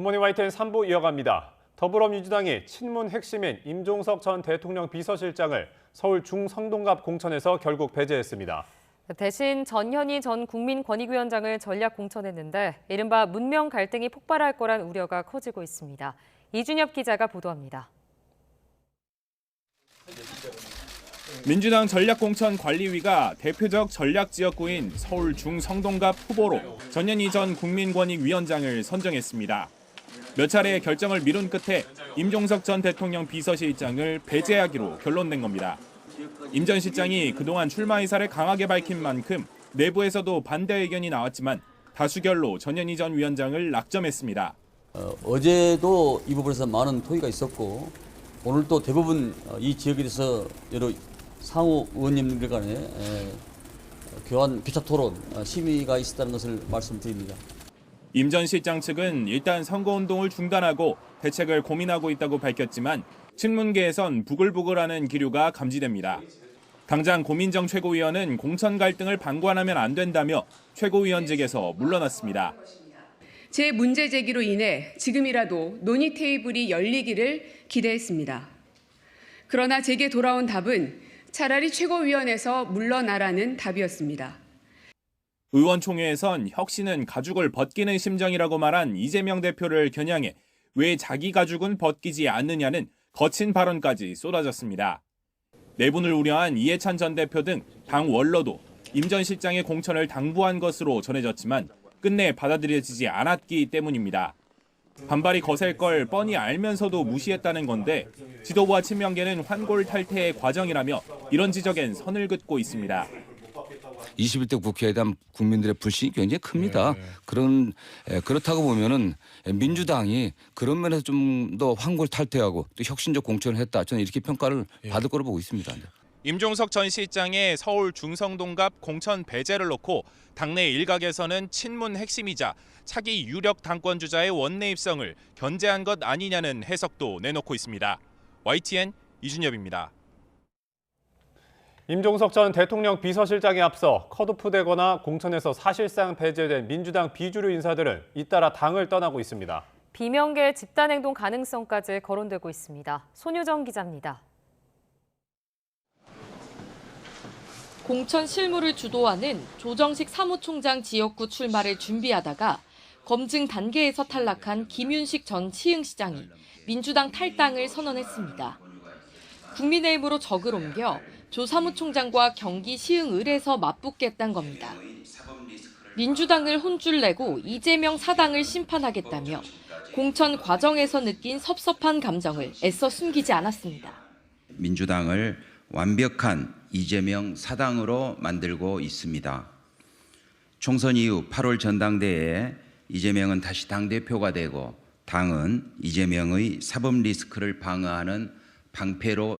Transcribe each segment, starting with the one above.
굿모닝 YTN 3부 이어갑니다. 더불어민주당이 친문 핵심인 임종석 전 대통령 비서실장을 서울 중성동갑 공천에서 결국 배제했습니다. 대신 전현희 전 국민권익위원장을 전략 공천했는데 이른바 문명 갈등이 폭발할 거란 우려가 커지고 있습니다. 이준엽 기자가 보도합니다. 민주당 전략공천관리위가 대표적 전략지역구인 서울 중성동갑 후보로 전현희 전 국민권익위원장을 선정했습니다. 몇 차례 결정을 미룬 끝에 임종석 전 대통령 비서실장을 배제하기로 결론낸 겁니다. 임 전 실장이 그동안 출마 의사를 강하게 밝힌 만큼 내부에서도 반대 의견이 나왔지만 다수결로 전현희 전 위원장을 낙점했습니다. 어제도 이 부분에서 많은 토의가 있었고 오늘 또 대부분 이 지역에 대해서 여러 상호 의원님들 간에 교차 토론, 심의가 있었다는 것을 말씀드립니다. 임 전 실장 측은 일단 선거운동을 중단하고 대책을 고민하고 있다고 밝혔지만 친문계에선 부글부글하는 기류가 감지됩니다. 당장 고민정 최고위원은 공천 갈등을 방관하면 안 된다며 최고위원직에서 물러났습니다. 제 문제 제기로 인해 지금이라도 논의 테이블이 열리기를 기대했습니다. 그러나 제게 돌아온 답은 차라리 최고위원에서 물러나라는 답이었습니다. 의원총회에선 혁신은 가죽을 벗기는 심정이라고 말한 이재명 대표를 겨냥해 왜 자기 가죽은 벗기지 않느냐는 거친 발언까지 쏟아졌습니다. 내분을 우려한 이해찬 전 대표 등 당 원로도 임 전 실장의 공천을 당부한 것으로 전해졌지만 끝내 받아들여지지 않았기 때문입니다. 반발이 거셀 걸 뻔히 알면서도 무시했다는 건데 지도부와 친명계는 환골탈태의 과정이라며 이런 지적엔 선을 긋고 있습니다. 21대 국회에 대한 국민들의 불신이 굉장히 큽니다. 그렇다고 보면은 민주당이 그런 면에서 좀 더 환골탈태하고 또 혁신적 공천을 했다. 저는 이렇게 평가를 받을 거로 보고 있습니다. 임종석 전 실장의 서울 중성동갑 공천 배제를 놓고 당내 일각에서는 친문 핵심이자 차기 유력 당권 주자의 원내 입성을 견제한 것 아니냐는 해석도 내놓고 있습니다. YTN 이준엽입니다. 임종석 전 대통령 비서실장에 앞서 컷오프되거나 공천에서 사실상 배제된 민주당 비주류 인사들은 잇따라 당을 떠나고 있습니다. 비명계 집단행동 가능성까지 거론되고 있습니다. 손유정 기자입니다. 공천 실무를 주도하는 조정식 사무총장 지역구 출마를 준비하다가 검증 단계에서 탈락한 김윤식 전 시흥시장이 민주당 탈당을 선언했습니다. 국민의힘으로 적을 옮겨 조 사무총장과 경기 시흥을에서 맞붙겠다는 겁니다. 민주당을 혼쭐 내고 이재명 사당을 심판하겠다며 공천 과정에서 느낀 섭섭한 감정을 애써 숨기지 않았습니다. 민주당을 완벽한 이재명 사당으로 만들고 있습니다. 총선 이후 8월 전당대회에 이재명은 다시 당대표가 되고 당은 이재명의 사법 리스크를 방어하는 방패로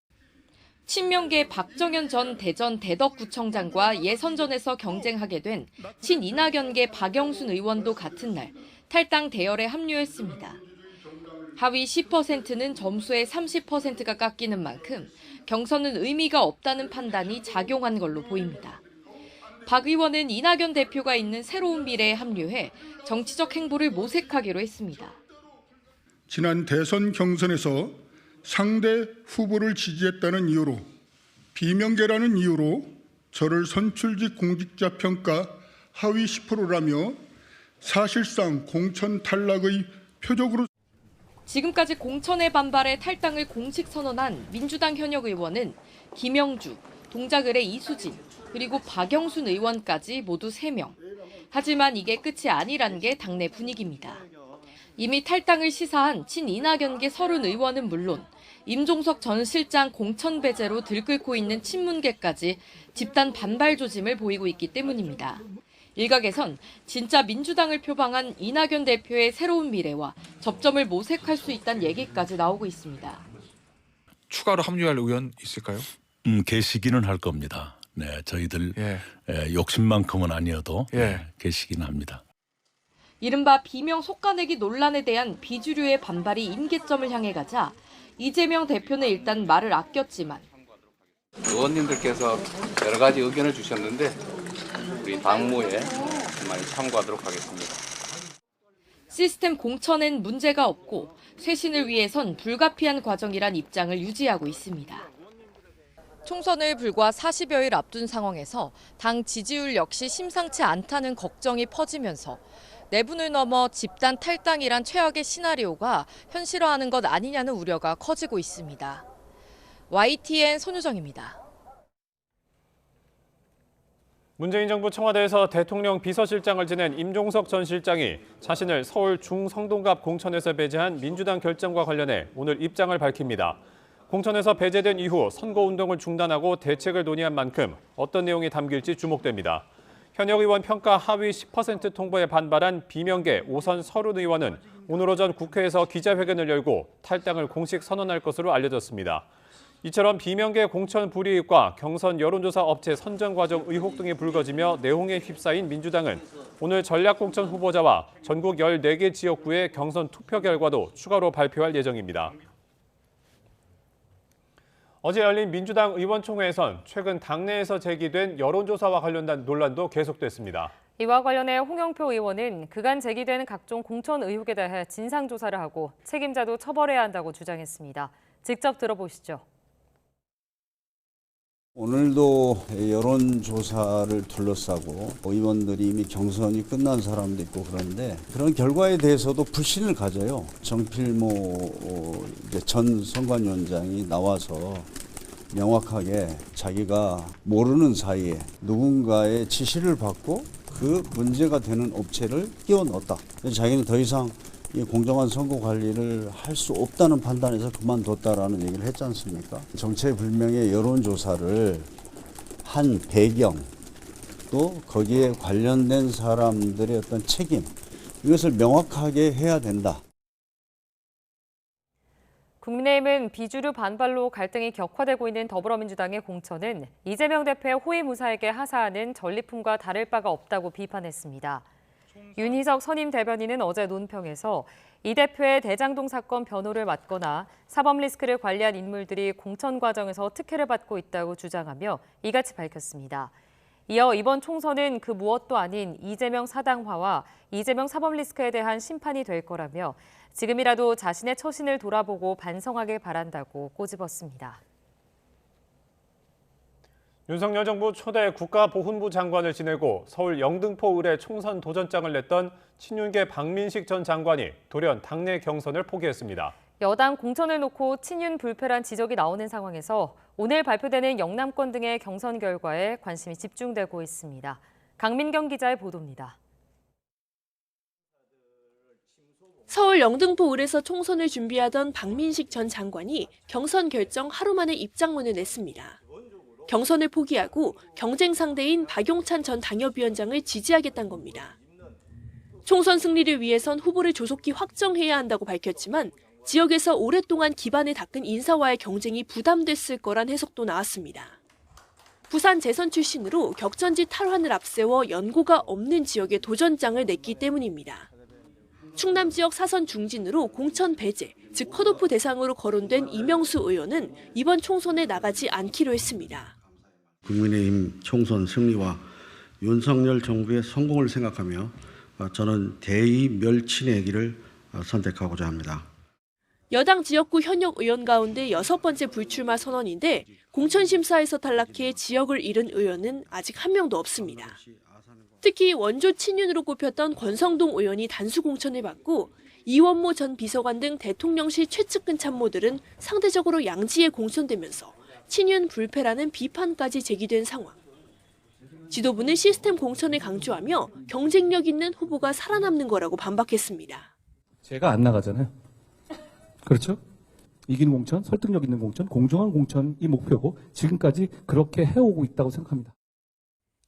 친명계 박정현 전 대전 대덕구청장과 예선전에서 경쟁하게 된 친이낙연계 박영순 의원도 같은 날 탈당 대열에 합류했습니다. 하위 10%는 점수의 30%가 깎이는 만큼 경선은 의미가 없다는 판단이 작용한 걸로 보입니다. 박 의원은 이낙연 대표가 있는 새로운 미래에 합류해 정치적 행보를 모색하기로 했습니다. 지난 대선 경선에서 상대 후보를 지지했다는 이유로 비명계라는 이유로 저를 선출직 공직자 평가 하위 10%라며 사실상 공천 탈락의 표적으로 지금까지 공천에 반발해 탈당을 공식 선언한 민주당 현역 의원은 김영주, 동작을의 이수진, 그리고 박영순 의원까지 모두 3명. 하지만 이게 끝이 아니란 게 당내 분위기입니다. 이미 탈당을 시사한 친이낙연계 30 의원은 물론 임종석 전 실장 공천 배제로 들끓고 있는 친문계까지 집단 반발 조짐을 보이고 있기 때문입니다. 일각에선 진짜 민주당을 표방한 이낙연 대표의 새로운 미래와 접점을 모색할 수 있다는 얘기까지 나오고 있습니다. 추가로 합류할 의원 있을까요? 계시기는 할 겁니다. 네, 저희들 욕심만큼은 아니어도 계시기는 합니다. 이른바 비명 속가내기 논란에 대한 비주류의 반발이 임계점을 향해 가자 이재명 대표는 일단 말을 아꼈지만 의원님들께서 여러 가지 의견을 주셨는데 우리 당무에 많이 참고하도록 하겠습니다. 시스템 공천엔 문제가 없고 쇄신을 위해선 불가피한 과정이란 입장을 유지하고 있습니다. 총선을 불과 40여일 앞둔 상황에서 당 지지율 역시 심상치 않다는 걱정이 퍼지면서 내분을 넘어 집단 탈당이란 최악의 시나리오가 현실화하는 것 아니냐는 우려가 커지고 있습니다. YTN 손유정입니다. 문재인 정부 청와대에서 대통령 비서실장을 지낸 임종석 전 실장이 자신을 서울 중성동갑 공천에서 배제한 민주당 결정과 관련해 오늘 입장을 밝힙니다. 공천에서 배제된 이후 선거운동을 중단하고 대책을 논의한 만큼 어떤 내용이 담길지 주목됩니다. 현역 의원 평가 하위 10% 통보에 반발한 비명계 오선 서른 의원은 오늘 오전 국회에서 기자회견을 열고 탈당을 공식 선언할 것으로 알려졌습니다. 이처럼 비명계 공천 불이익과 경선 여론조사 업체 선정 과정 의혹 등이 불거지며 내홍에 휩싸인 민주당은 오늘 전략공천 후보자와 전국 14개 지역구의 경선 투표 결과도 추가로 발표할 예정입니다. 어제 열린 민주당 의원총회에선 최근 당내에서 제기된 여론조사와 관련된 논란도 계속됐습니다. 이와 관련해 홍영표 의원은 그간 제기된 각종 공천 의혹에 대해 진상조사를 하고 책임자도 처벌해야 한다고 주장했습니다. 직접 들어보시죠. 오늘도 여론조사를 둘러싸고 의원들이 이미 경선이 끝난 사람도 있고 그런데 그런 결과에 대해서도 불신을 가져요. 정필모 전 선관위원장이 나와서 명확하게 자기가 모르는 사이에 누군가의 지시를 받고 그 문제가 되는 업체를 끼워 넣었다. 자기는 더 이상 이 공정한 선거 관리를 할 수 없다는 판단에서 그만뒀다라는 얘기를 했지 않습니까? 정체불명의 여론조사를 한 배경, 또 거기에 관련된 사람들의 어떤 책임, 이것을 명확하게 해야 된다. 국민의힘은 비주류 반발로 갈등이 격화되고 있는 더불어민주당의 공천은 이재명 대표의 호위무사에게 하사하는 전리품과 다를 바가 없다고 비판했습니다. 윤희석 선임 대변인은 어제 논평에서 이 대표의 대장동 사건 변호를 맡거나 사법 리스크를 관리한 인물들이 공천 과정에서 특혜를 받고 있다고 주장하며 이같이 밝혔습니다. 이어 이번 총선은 그 무엇도 아닌 이재명 사당화와 이재명 사법 리스크에 대한 심판이 될 거라며 지금이라도 자신의 처신을 돌아보고 반성하길 바란다고 꼬집었습니다. 윤석열 정부 초대 국가보훈부 장관을 지내고 서울 영등포 을에 총선 도전장을 냈던 친윤계 박민식 전 장관이 돌연 당내 경선을 포기했습니다. 여당 공천을 놓고 친윤 불패란 지적이 나오는 상황에서 오늘 발표되는 영남권 등의 경선 결과에 관심이 집중되고 있습니다. 강민경 기자의 보도입니다. 서울 영등포 을에서 총선을 준비하던 박민식 전 장관이 경선 결정 하루 만에 입장문을 냈습니다. 경선을 포기하고 경쟁 상대인 박용찬 전 당협위원장을 지지하겠다는 겁니다. 총선 승리를 위해선 후보를 조속히 확정해야 한다고 밝혔지만 지역에서 오랫동안 기반을 닦은 인사와의 경쟁이 부담됐을 거란 해석도 나왔습니다. 부산 재선 출신으로 격전지 탈환을 앞세워 연고가 없는 지역에 도전장을 냈기 때문입니다. 충남 지역 사선 중진으로 공천 배제, 즉 컷오프 대상으로 거론된 이명수 의원은 이번 총선에 나가지 않기로 했습니다. 국민의힘 총선 승리와 윤석열 정부의 성공을 생각하며 저는 대의 멸치의 길을 선택하고자 합니다. 여당 지역구 현역 의원 가운데 6번째 불출마 선언인데 공천심사에서 탈락해 지역을 잃은 의원은 아직 한 명도 없습니다. 특히 원조 친윤으로 꼽혔던 권성동 의원이 단수 공천을 받고 이원모 전 비서관 등 대통령실 최측근 참모들은 상대적으로 양지에 공천되면서 친윤 불패라는 비판까지 제기된 상황. 지도부는 시스템 공천을 강조하며 경쟁력 있는 후보가 살아남는 거라고 반박했습니다. 제가 안 나가잖아요. 그렇죠? 이기는 공천, 설득력 있는 공천, 공정한 공천이 목표고 지금까지 그렇게 해오고 있다고 생각합니다.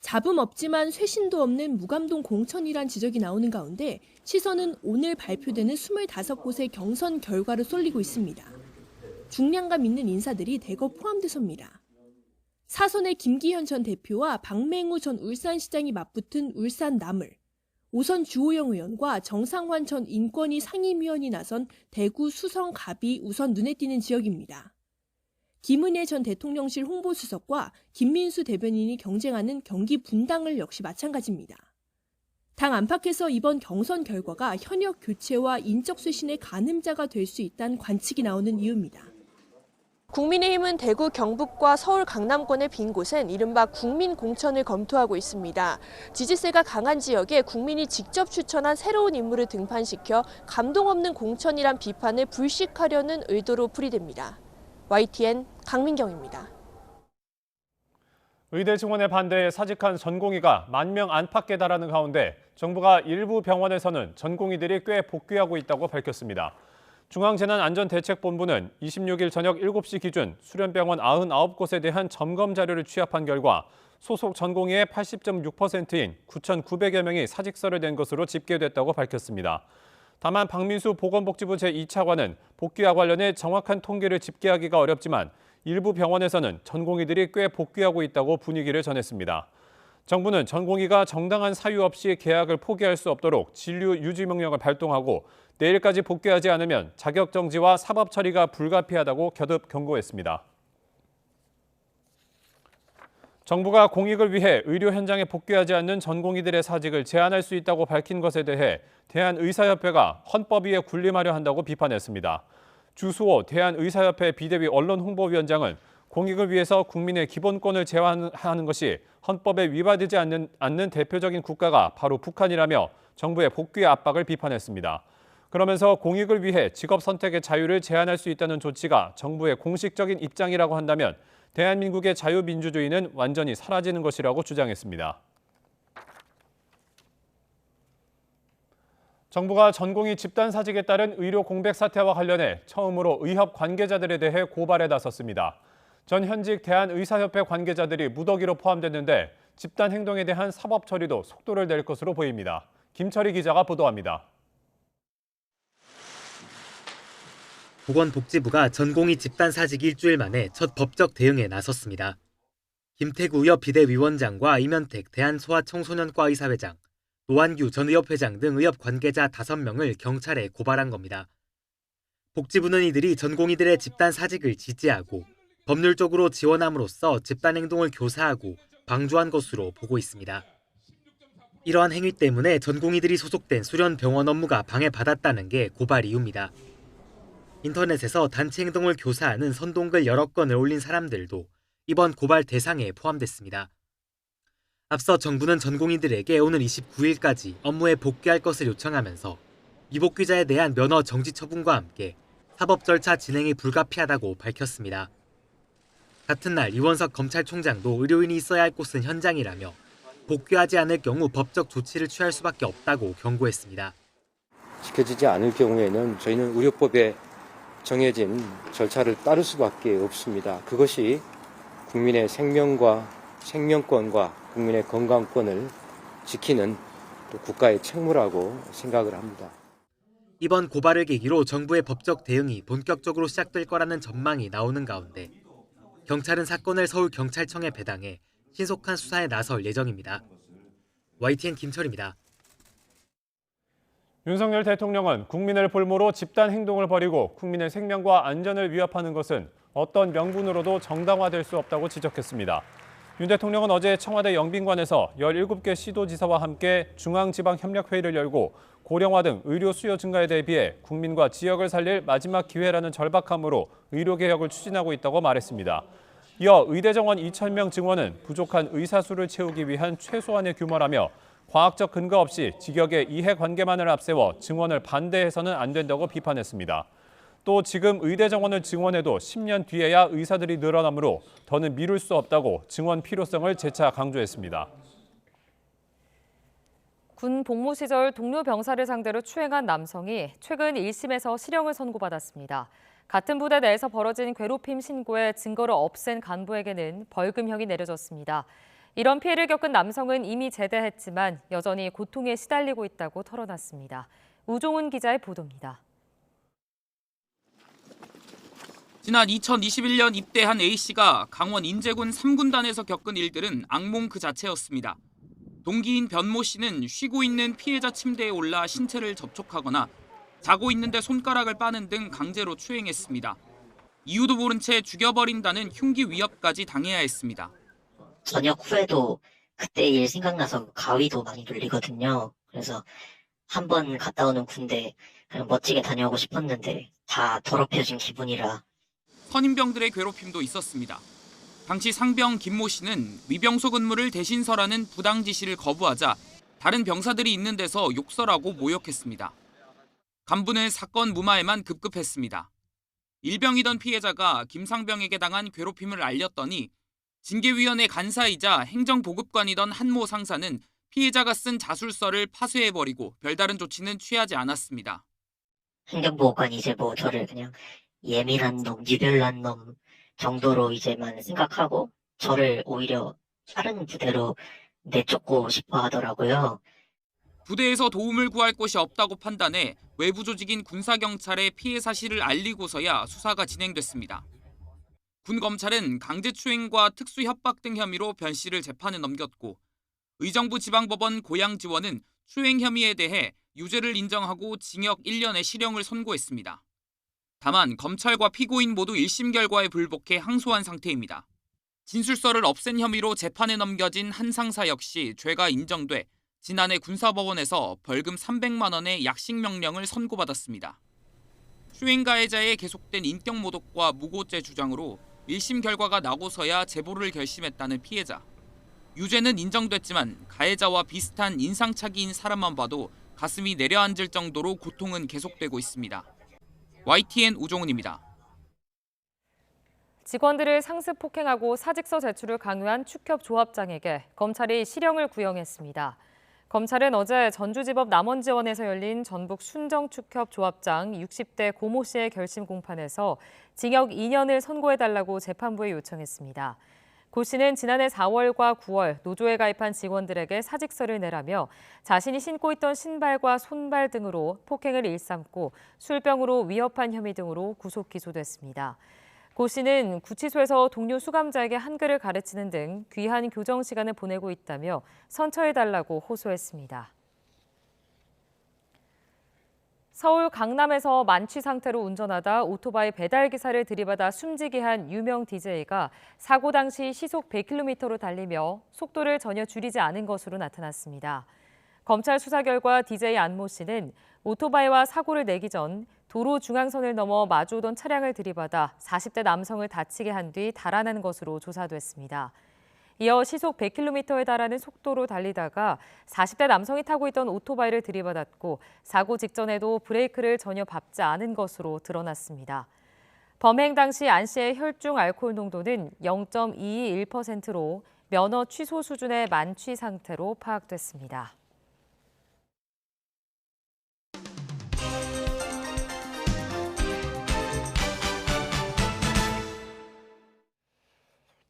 잡음 없지만 쇄신도 없는 무감동 공천이란 지적이 나오는 가운데 시선은 오늘 발표되는 25곳의 경선 결과로 쏠리고 있습니다. 중량감 있는 인사들이 대거 포함돼서입니다. 사선의 김기현 전 대표와 박맹우 전 울산시장이 맞붙은 울산 남을, 오선 주호영 의원과 정상환 전 인권위 상임위원이 나선 대구 수성 갑이 우선 눈에 띄는 지역입니다. 김은혜 전 대통령실 홍보수석과 김민수 대변인이 경쟁하는 경기 분당을 역시 마찬가지입니다. 당 안팎에서 이번 경선 결과가 현역 교체와 인적 쇄신의 가늠자가 될 수 있다는 관측이 나오는 이유입니다. 국민의힘은 대구 경북과 서울 강남권의 빈 곳엔 이른바 국민 공천을 검토하고 있습니다. 지지세가 강한 지역에 국민이 직접 추천한 새로운 인물을 등판시켜 감동 없는 공천이란 비판을 불식하려는 의도로 풀이됩니다. YTN 강민경입니다. 의대 증원에 반대해 사직한 전공의가 10,000명 안팎에 달하는 가운데 정부가 일부 병원에서는 전공의들이 꽤 복귀하고 있다고 밝혔습니다. 중앙재난안전대책본부는 26일 저녁 7시 기준 수련병원 99곳에 대한 점검 자료를 취합한 결과 소속 전공의의 80.6%인 9,900여 명이 사직서를 낸 것으로 집계됐다고 밝혔습니다. 다만 박민수 보건복지부 제2차관은 복귀와 관련해 정확한 통계를 집계하기가 어렵지만 일부 병원에서는 전공의들이 꽤 복귀하고 있다고 분위기를 전했습니다. 정부는 전공의가 정당한 사유 없이 계약을 포기할 수 없도록 진료 유지 명령을 발동하고 내일까지 복귀하지 않으면 자격 정지와 사법 처리가 불가피하다고 겨듭 경고했습니다. 정부가 공익을 위해 의료 현장에 복귀하지 않는 전공의들의 사직을 제한할 수 있다고 밝힌 것에 대해 대한의사협회가 헌법위에 군림하려 한다고 비판했습니다. 주수호 대한의사협회 비대위 언론홍보위원장은 공익을 위해서 국민의 기본권을 제한하는 것이 헌법에 위반되지 않는 대표적인 국가가 바로 북한이라며 정부의 복귀 압박을 비판했습니다. 그러면서 공익을 위해 직업 선택의 자유를 제한할 수 있다는 조치가 정부의 공식적인 입장이라고 한다면 대한민국의 자유민주주의는 완전히 사라지는 것이라고 주장했습니다. 정부가 전공의 집단 사직에 따른 의료 공백 사태와 관련해 처음으로 의협 관계자들에 대해 고발에 나섰습니다. 전 현직 대한의사협회 관계자들이 무더기로 포함됐는데 집단 행동에 대한 사법 처리도 속도를 낼 것으로 보입니다. 김철희 기자가 보도합니다. 보건복지부가 전공의 집단 사직 일주일 만에 첫 법적 대응에 나섰습니다. 김태구 의협 비대위원장과 이면택 대한소아청소년과 의사회장, 노한규 전 의협회장 등 의협 관계자 5명을 경찰에 고발한 겁니다. 복지부는 이들이 전공의들의 집단 사직을 지지하고 법률적으로 지원함으로써 집단 행동을 교사하고 방조한 것으로 보고 있습니다. 이러한 행위 때문에 전공의들이 소속된 수련병원 업무가 방해받았다는 게 고발 이유입니다. 인터넷에서 단체 행동을 교사하는 선동글 여러 건을 올린 사람들도 이번 고발 대상에 포함됐습니다. 앞서 정부는 전공의들에게 오늘 29일까지 업무에 복귀할 것을 요청하면서 미복귀자에 대한 면허 정지 처분과 함께 사법 절차 진행이 불가피하다고 밝혔습니다. 같은 날 이원석 검찰총장도 의료인이 있어야 할 곳은 현장이라며 복귀하지 않을 경우 법적 조치를 취할 수밖에 없다고 경고했습니다. 지켜지지 않을 경우에는 저희는 의료법에 정해진 절차를 따를 수밖에 없습니다. 그것이 국민의 생명권과 국민의 건강권을 지키는 또 국가의 책무라고 생각을 합니다. 이번 고발을 계기로 정부의 법적 대응이 본격적으로 시작될 거라는 전망이 나오는 가운데 경찰은 사건을 서울경찰청에 배당해 신속한 수사에 나설 예정입니다. YTN 김철입니다. 윤석열 대통령은 국민을 볼모로 집단 행동을 벌이고 국민의 생명과 안전을 위협하는 것은 어떤 명분으로도 정당화될 수 없다고 지적했습니다. 윤 대통령은 어제 청와대 영빈관에서 17개 시도지사와 함께 중앙지방협력회의를 열고 고령화 등 의료 수요 증가에 대비해 국민과 지역을 살릴 마지막 기회라는 절박함으로 의료개혁을 추진하고 있다고 말했습니다. 이어 의대 정원 2,000명 증원은 부족한 의사 수를 채우기 위한 최소한의 규모라며 과학적 근거 없이 직역의 이해관계만을 앞세워 증원을 반대해서는 안 된다고 비판했습니다. 또 지금 의대 정원을 증원해도 10년 뒤에야 의사들이 늘어나므로 더는 미룰 수 없다고 증원 필요성을 재차 강조했습니다. 군 복무 시절 동료 병사를 상대로 추행한 남성이 최근 1심에서 실형을 선고받았습니다. 같은 부대 내에서 벌어진 괴롭힘 신고에 증거를 없앤 간부에게는 벌금형이 내려졌습니다. 이런 피해를 겪은 남성은 이미 제대했지만 여전히 고통에 시달리고 있다고 털어놨습니다. 우종훈 기자의 보도입니다. 지난 2021년 입대한 A씨가 강원 인제군 3군단에서 겪은 일들은 악몽 그 자체였습니다. 동기인 변모 씨는 쉬고 있는 피해자 침대에 올라 신체를 접촉하거나 자고 있는데 손가락을 빠는 등 강제로 추행했습니다. 이유도 모른 채 죽여버린다는 흉기 위협까지 당해야 했습니다. 저녁 후에도 그때 일 생각나서 가위도 많이 눌리거든요. 그래서 한 번 갔다 오는 군대 그냥 멋지게 다녀오고 싶었는데 다 더럽혀진 기분이라. 선임병들의 괴롭힘도 있었습니다. 당시 상병 김모 씨는 위병소 근무를 대신 서라는 부당 지시를 거부하자 다른 병사들이 있는 데서 욕설하고 모욕했습니다. 간부는 사건 무마에만 급급했습니다. 일병이던 피해자가 김상병에게 당한 괴롭힘을 알렸더니 징계위원회 간사이자 행정보급관이던 한모 상사는 피해자가 쓴 자술서를 파쇄해버리고 별다른 조치는 취하지 않았습니다. 행정보호관이 이제 뭐 저를 그냥 예민한 놈, 유별난 놈 정도로 이제만 생각하고 저를 오히려 다른 부대로 내쫓고 싶어 하더라고요. 부대에서 도움을 구할 곳이 없다고 판단해 외부 조직인 군사경찰에 피해 사실을 알리고서야 수사가 진행됐습니다. 군 검찰은 강제추행과 특수협박 등 혐의로 변 씨를 재판에 넘겼고 의정부 지방법원 고양지원은 추행 혐의에 대해 유죄를 인정하고 징역 1년의 실형을 선고했습니다. 다만 검찰과 피고인 모두 1심 결과에 불복해 항소한 상태입니다. 진술서를 없앤 혐의로 재판에 넘겨진 한 상사 역시 죄가 인정돼 지난해 군사법원에서 벌금 300만 원의 약식 명령을 선고받았습니다. 추행 가해자의 계속된 인격모독과 무고죄 주장으로 1심 결과가 나고서야 제보를 결심했다는 피해자. 유죄는 인정됐지만 가해자와 비슷한 인상착의인 사람만 봐도 가슴이 내려앉을 정도로 고통은 계속되고 있습니다. YTN 우종훈입니다. 직원들을 상습 폭행하고 사직서 제출을 강요한 축협 조합장에게 검찰이 실형을 구형했습니다. 검찰은 어제 전주지법 남원지원에서 열린 전북 순정축협 조합장 60대 고모 씨의 결심 공판에서 징역 2년을 선고해달라고 재판부에 요청했습니다. 고 씨는 지난해 4월과 9월 노조에 가입한 직원들에게 사직서를 내라며 자신이 신고 있던 신발과 손발 등으로 폭행을 일삼고 술병으로 위협한 혐의 등으로 구속 기소됐습니다. 고 씨는 구치소에서 동료 수감자에게 한글을 가르치는 등 귀한 교정 시간을 보내고 있다며 선처해달라고 호소했습니다. 서울 강남에서 만취 상태로 운전하다 오토바이 배달 기사를 들이받아 숨지게 한 유명 DJ가 사고 당시 시속 100km로 달리며 속도를 전혀 줄이지 않은 것으로 나타났습니다. 검찰 수사 결과 DJ 안모 씨는 오토바이와 사고를 내기 전 도로 중앙선을 넘어 마주오던 차량을 들이받아 40대 남성을 다치게 한 뒤 달아난 것으로 조사됐습니다. 이어 시속 100km에 달하는 속도로 달리다가 40대 남성이 타고 있던 오토바이를 들이받았고 사고 직전에도 브레이크를 전혀 밟지 않은 것으로 드러났습니다. 범행 당시 안 씨의 혈중 알코올 농도는 0.221%로 면허 취소 수준의 만취 상태로 파악됐습니다.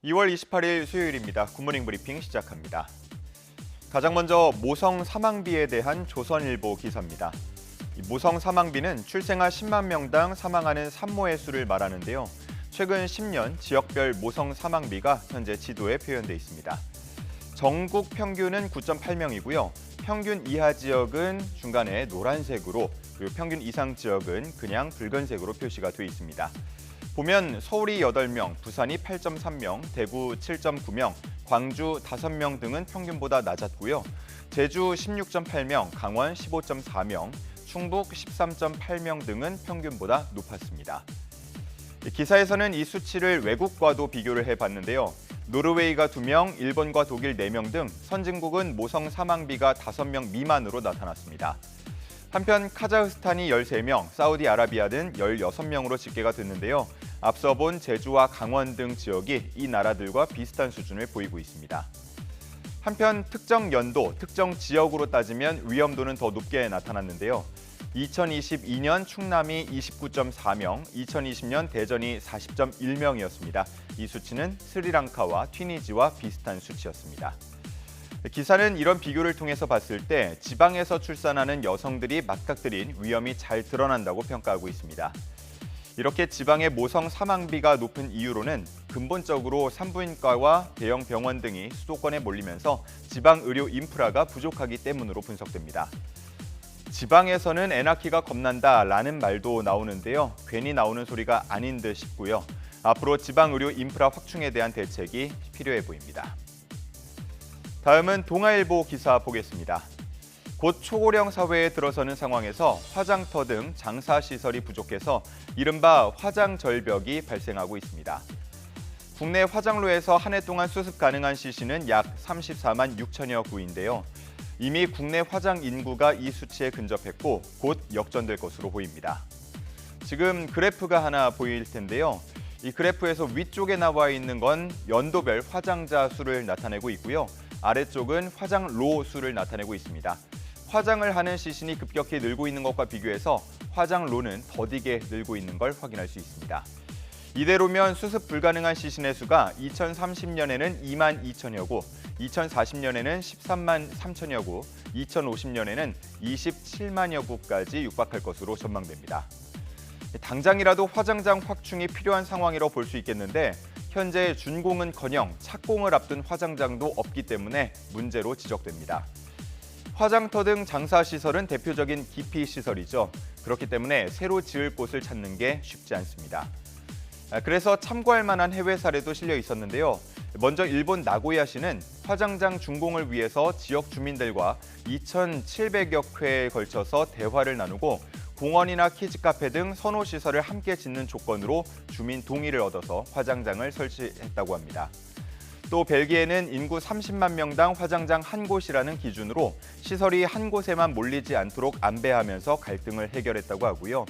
(2월 28일) 수요일입니다. 굿모닝 브리핑 시작합니다. 가장 먼저 모성 사망비에 대한 조선일보 기사입니다. 모성 사망비는 출생아 10만 명당 사망하는 산모의 수를 말하는데요. 최근 10년 지역별 모성 사망비가 현재 지도에 표현돼 있습니다. 전국 평균은 9.8명이고요. 평균 이하 지역은 중간에 노란색으로, 그리고 평균 이상 지역은 그냥 붉은색으로 표시가 돼 있습니다. 보면 서울이 8명, 부산이 8.3명, 대구 7.9명, 광주 5명 등은 평균보다 낮았고요. 제주 16.8명, 강원 15.4명, 충북 13.8명 등은 평균보다 높았습니다. 기사에서는 이 수치를 외국과도 비교를 해봤는데요. 노르웨이가 2명, 일본과 독일 4명 등 선진국은 모성 사망비가 5명 미만으로 나타났습니다. 한편 카자흐스탄이 13명, 사우디아라비아는 16명으로 집계가 됐는데요. 앞서 본 제주와 강원 등 지역이 이 나라들과 비슷한 수준을 보이고 있습니다. 한편 특정 연도, 특정 지역으로 따지면 위험도는 더 높게 나타났는데요. 2022년 충남이 29.4명, 2020년 대전이 40.1명이었습니다. 이 수치는 스리랑카와 튀니지와 비슷한 수치였습니다. 기사는 이런 비교를 통해서 봤을 때 지방에서 출산하는 여성들이 맞닥뜨린 위험이 잘 드러난다고 평가하고 있습니다. 이렇게 지방의 모성 사망비가 높은 이유로는 근본적으로 산부인과와 대형 병원 등이 수도권에 몰리면서 지방 의료 인프라가 부족하기 때문으로 분석됩니다. 지방에서는 애 낳기가 겁난다라는 말도 나오는데요. 괜히 나오는 소리가 아닌 듯 싶고요. 앞으로 지방 의료 인프라 확충에 대한 대책이 필요해 보입니다. 다음은 동아일보 기사 보겠습니다. 곧 초고령 사회에 들어서는 상황에서 화장터 등 장사시설이 부족해서 이른바 화장절벽이 발생하고 있습니다. 국내 화장로에서 한 해 동안 수습 가능한 시신은 약 34만 6천여 구인데요. 이미 국내 화장 인구가 이 수치에 근접했고 곧 역전될 것으로 보입니다. 지금 그래프가 하나 보일 텐데요. 이 그래프에서 위쪽에 나와 있는 건 연도별 화장자 수를 나타내고 있고요. 아래쪽은 화장로 수를 나타내고 있습니다. 화장을 하는 시신이 급격히 늘고 있는 것과 비교해서 화장로는 더디게 늘고 있는 걸 확인할 수 있습니다. 이대로면 수습 불가능한 시신의 수가 2030년에는 2만 2천여 구, 2040년에는 13만 3천여 구, 2050년에는 27만여 구까지 육박할 것으로 전망됩니다. 당장이라도 화장장 확충이 필요한 상황이라고 볼 수 있겠는데 현재 준공은커녕 착공을 앞둔 화장장도 없기 때문에 문제로 지적됩니다. 화장터 등 장사시설은 대표적인 기피시설이죠. 그렇기 때문에 새로 지을 곳을 찾는 게 쉽지 않습니다. 그래서 참고할 만한 해외 사례도 실려 있었는데요. 먼저 일본 나고야시는 화장장 준공을 위해서 지역 주민들과 2,700여 회에 걸쳐서 대화를 나누고 공원이나 키즈카페 등 선호시설을 함께 짓는 조건으로 주민 동의를 얻어서 화장장을 설치했다고 합니다. 또 벨기에는 인구 30만 명당 화장장 한 곳이라는 기준으로 시설이 한 곳에만 몰리지 않도록 안배하면서 갈등을 해결했다고 하고요.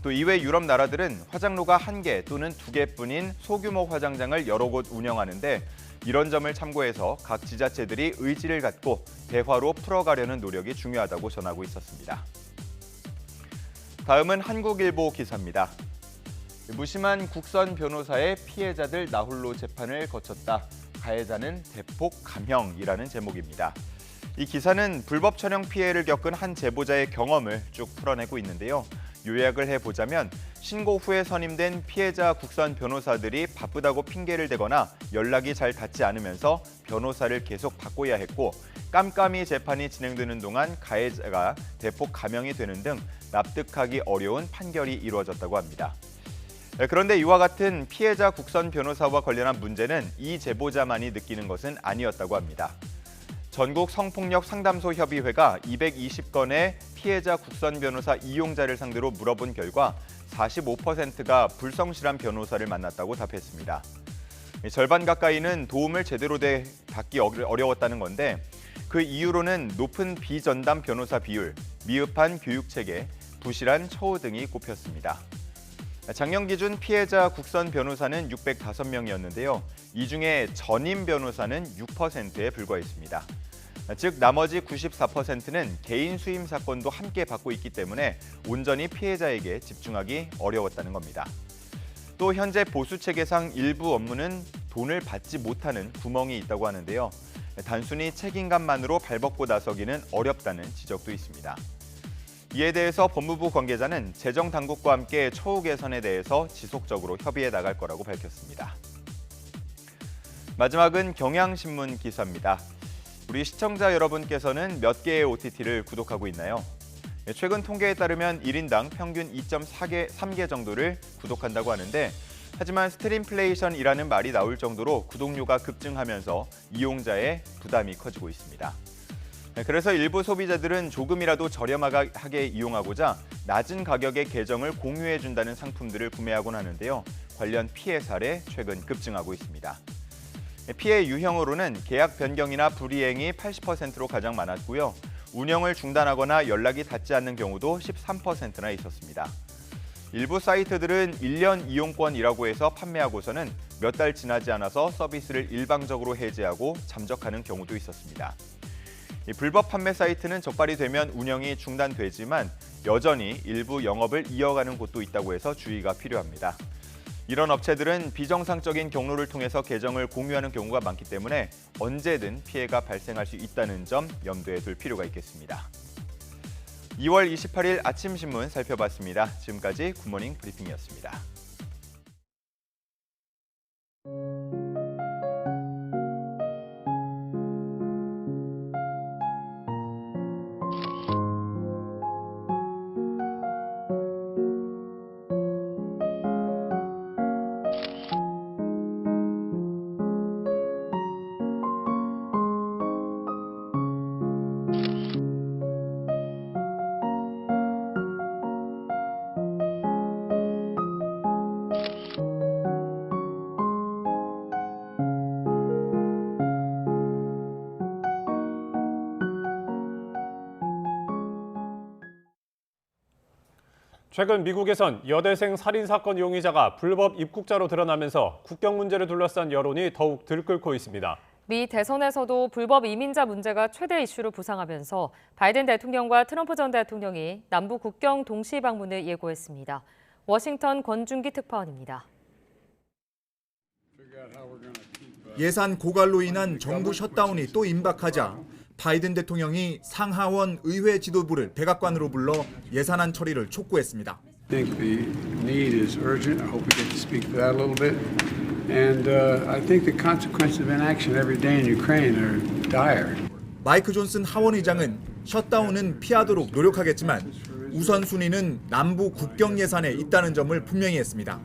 또 이외 유럽 나라들은 화장로가 1개 또는 2개뿐인 소규모 화장장을 여러 곳 운영하는데 이런 점을 참고해서 각 지자체들이 의지를 갖고 대화로 풀어가려는 노력이 중요하다고 전하고 있었습니다. 다음은 한국일보 기사입니다. 무심한 국선 변호사의 피해자들 나홀로 재판을 거쳤다. 가해자는 대폭 감형이라는 제목입니다. 이 기사는 불법 촬영 피해를 겪은 한 제보자의 경험을 쭉 풀어내고 있는데요. 요약을 해보자면 신고 후에 선임된 피해자 국선 변호사들이 바쁘다고 핑계를 대거나 연락이 잘 닿지 않으면서 변호사를 계속 바꿔야 했고 깜깜이 재판이 진행되는 동안 가해자가 대폭 감형이 되는 등 납득하기 어려운 판결이 이루어졌다고 합니다. 그런데 이와 같은 피해자 국선 변호사와 관련한 문제는 이 제보자만이 느끼는 것은 아니었다고 합니다. 전국 성폭력 상담소 협의회가 220건의 피해자 국선 변호사 이용자를 상대로 물어본 결과 45%가 불성실한 변호사를 만났다고 답했습니다. 절반 가까이는 도움을 제대로 받기 어려웠다는 건데 그 이유로는 높은 비전담 변호사 비율, 미흡한 교육체계, 부실한 처우 등이 꼽혔습니다. 작년 기준 피해자 국선 변호사는 605명이었는데요. 이 중에 전임 변호사는 6%에 불과했습니다. 즉 나머지 94%는 개인 수임 사건도 함께 받고 있기 때문에 온전히 피해자에게 집중하기 어려웠다는 겁니다. 또 현재 보수 체계상 일부 업무는 돈을 받지 못하는 구멍이 있다고 하는데요. 단순히 책임감만으로 발벗고 나서기는 어렵다는 지적도 있습니다. 이에 대해서 법무부 관계자는 재정당국과 함께 처우 개선에 대해서 지속적으로 협의해 나갈 거라고 밝혔습니다. 마지막은 경향신문 기사입니다. 우리 시청자 여러분께서는 몇 개의 OTT를 구독하고 있나요? 최근 통계에 따르면 1인당 평균 2.3개 정도를 구독한다고 하는데 하지만 스트림플레이션이라는 말이 나올 정도로 구독료가 급증하면서 이용자의 부담이 커지고 있습니다. 그래서 일부 소비자들은 조금이라도 저렴하게 이용하고자 낮은 가격의 계정을 공유해준다는 상품들을 구매하곤 하는데요. 관련 피해 사례 최근 급증하고 있습니다. 피해 유형으로는 계약 변경이나 불이행이 80%로 가장 많았고요. 운영을 중단하거나 연락이 닿지 않는 경우도 13%나 있었습니다. 일부 사이트들은 1년 이용권이라고 해서 판매하고서는 몇 달 지나지 않아서 서비스를 일방적으로 해제하고 잠적하는 경우도 있었습니다. 불법 판매 사이트는 적발이 되면 운영이 중단되지만 여전히 일부 영업을 이어가는 곳도 있다고 해서 주의가 필요합니다. 이런 업체들은 비정상적인 경로를 통해서 계정을 공유하는 경우가 많기 때문에 언제든 피해가 발생할 수 있다는 점 염두에 둘 필요가 있겠습니다. 2월 28일 아침 신문 살펴봤습니다. 지금까지 굿모닝 브리핑이었습니다. 최근 미국에선 여대생 살인 사건 용의자가 불법 입국자로 드러나면서 국경 문제를 둘러싼 여론이 더욱 들끓고 있습니다. 미 대선에서도 불법 이민자 문제가 최대 이슈로 부상하면서 바이든 대통령과 트럼프 전 대통령이 남부 국경 동시 방문을 예고했습니다. 워싱턴 권준기 특파원입니다. 예산 고갈로 인한 정부 셧다운이 또 임박하자 바이든 대통령이 상하원 의회 지도부를 백악관으로 불러 예산안 처리를 촉구했습니다. I think the need is urgent. I hope we get to speak to that a little bit. And I think the consequences of inaction every day in Ukraine are dire. 마이크 존슨 하원 의장은 셧다운은 피하도록 노력하겠지만 우선순위는 남부 국경 예산에 있다는 점을 분명히 했습니다.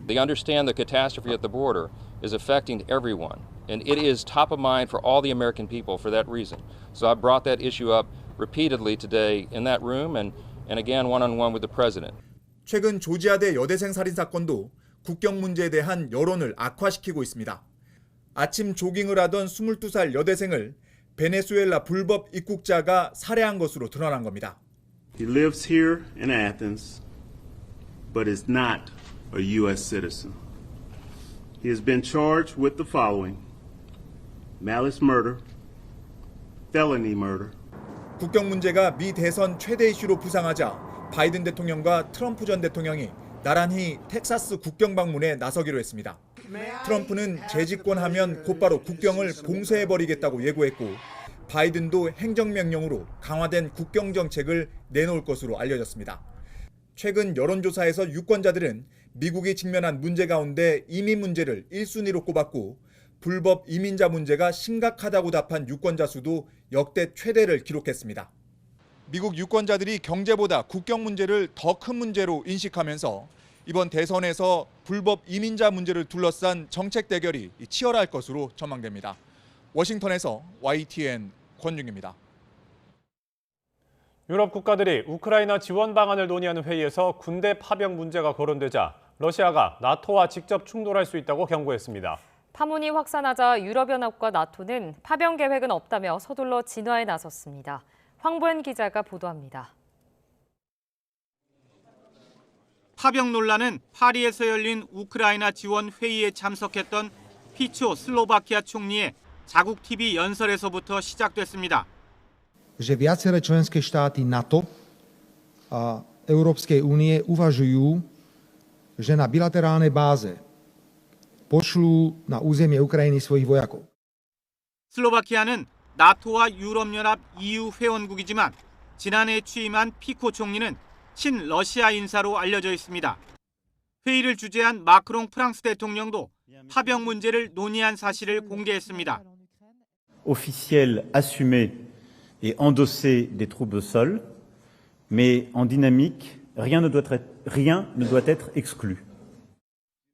They understand the catastrophe at the border is affecting everyone, and it is top of mind for all the American people for that reason. So I brought that issue up repeatedly today in that room and again one-on-one with the president. 최근 조지아대 여대생 살인 사건도 국경 문제에 대한 여론을 악화시키고 있습니다. 아침 조깅을 하던 22살 여대생을 베네수엘라 불법 입국자가 살해한 것으로 드러난 겁니다. He lives here in Athens, but is not a U.S. citizen. He has been charged with the following: malice murder, felony murder. 국경 문제가 미 대선 최대 이슈로 부상하자 바이든 대통령과 트럼프 전 대통령이 나란히 텍사스 국경 방문에 나서기로 했습니다. 트럼프는 재집권하면 곧바로 국경을 봉쇄해버리겠다고 예고했고 바이든도 행정명령으로 강화된 국경 정책을 내놓을 것으로 알려졌습니다. 최근 여론조사에서 유권자들은 미국이 직면한 문제 가운데 이민 문제를 1순위로 꼽았고 불법 이민자 문제가 심각하다고 답한 유권자 수도 역대 최대를 기록했습니다. 미국 유권자들이 경제보다 국경 문제를 더 큰 문제로 인식하면서 이번 대선에서 불법 이민자 문제를 둘러싼 정책 대결이 치열할 것으로 전망됩니다. 워싱턴에서 YTN 권중입니다. 유럽 국가들이 우크라이나 지원 방안을 논의하는 회의에서 군대 파병 문제가 거론되자 러시아가 나토와 직접 충돌할 수 있다고 경고했습니다. 파문이 확산하자 유럽연합과 나토는 파병 계획은 없다며 서둘러 진화에 나섰습니다. 황보현 기자가 보도합니다. 파병 논란은 파리에서 열린 우크라이나 지원 회의에 참석했던 피초 슬로바키아 총리의 자국 TV 연설에서부터 시작됐습니다. že viaceré členské štáty NATO a Európskej únie uvažujú, že na bilaterálnej báze pošlú na územie Ukrajiny svojich vojakov. 슬로바키아는 나토와 유럽연합 EU 회원국이지만 지난해 취임한 피코 총리는 친러시아 인사로 알려져 있습니다. 회의를 주재한 마크롱 프랑스 대통령도 파병 문제를 논의한 사실을 공개했습니다. officiel assumé et endossé des troupes au sol, mais en dynamique, rien ne doit être exclu.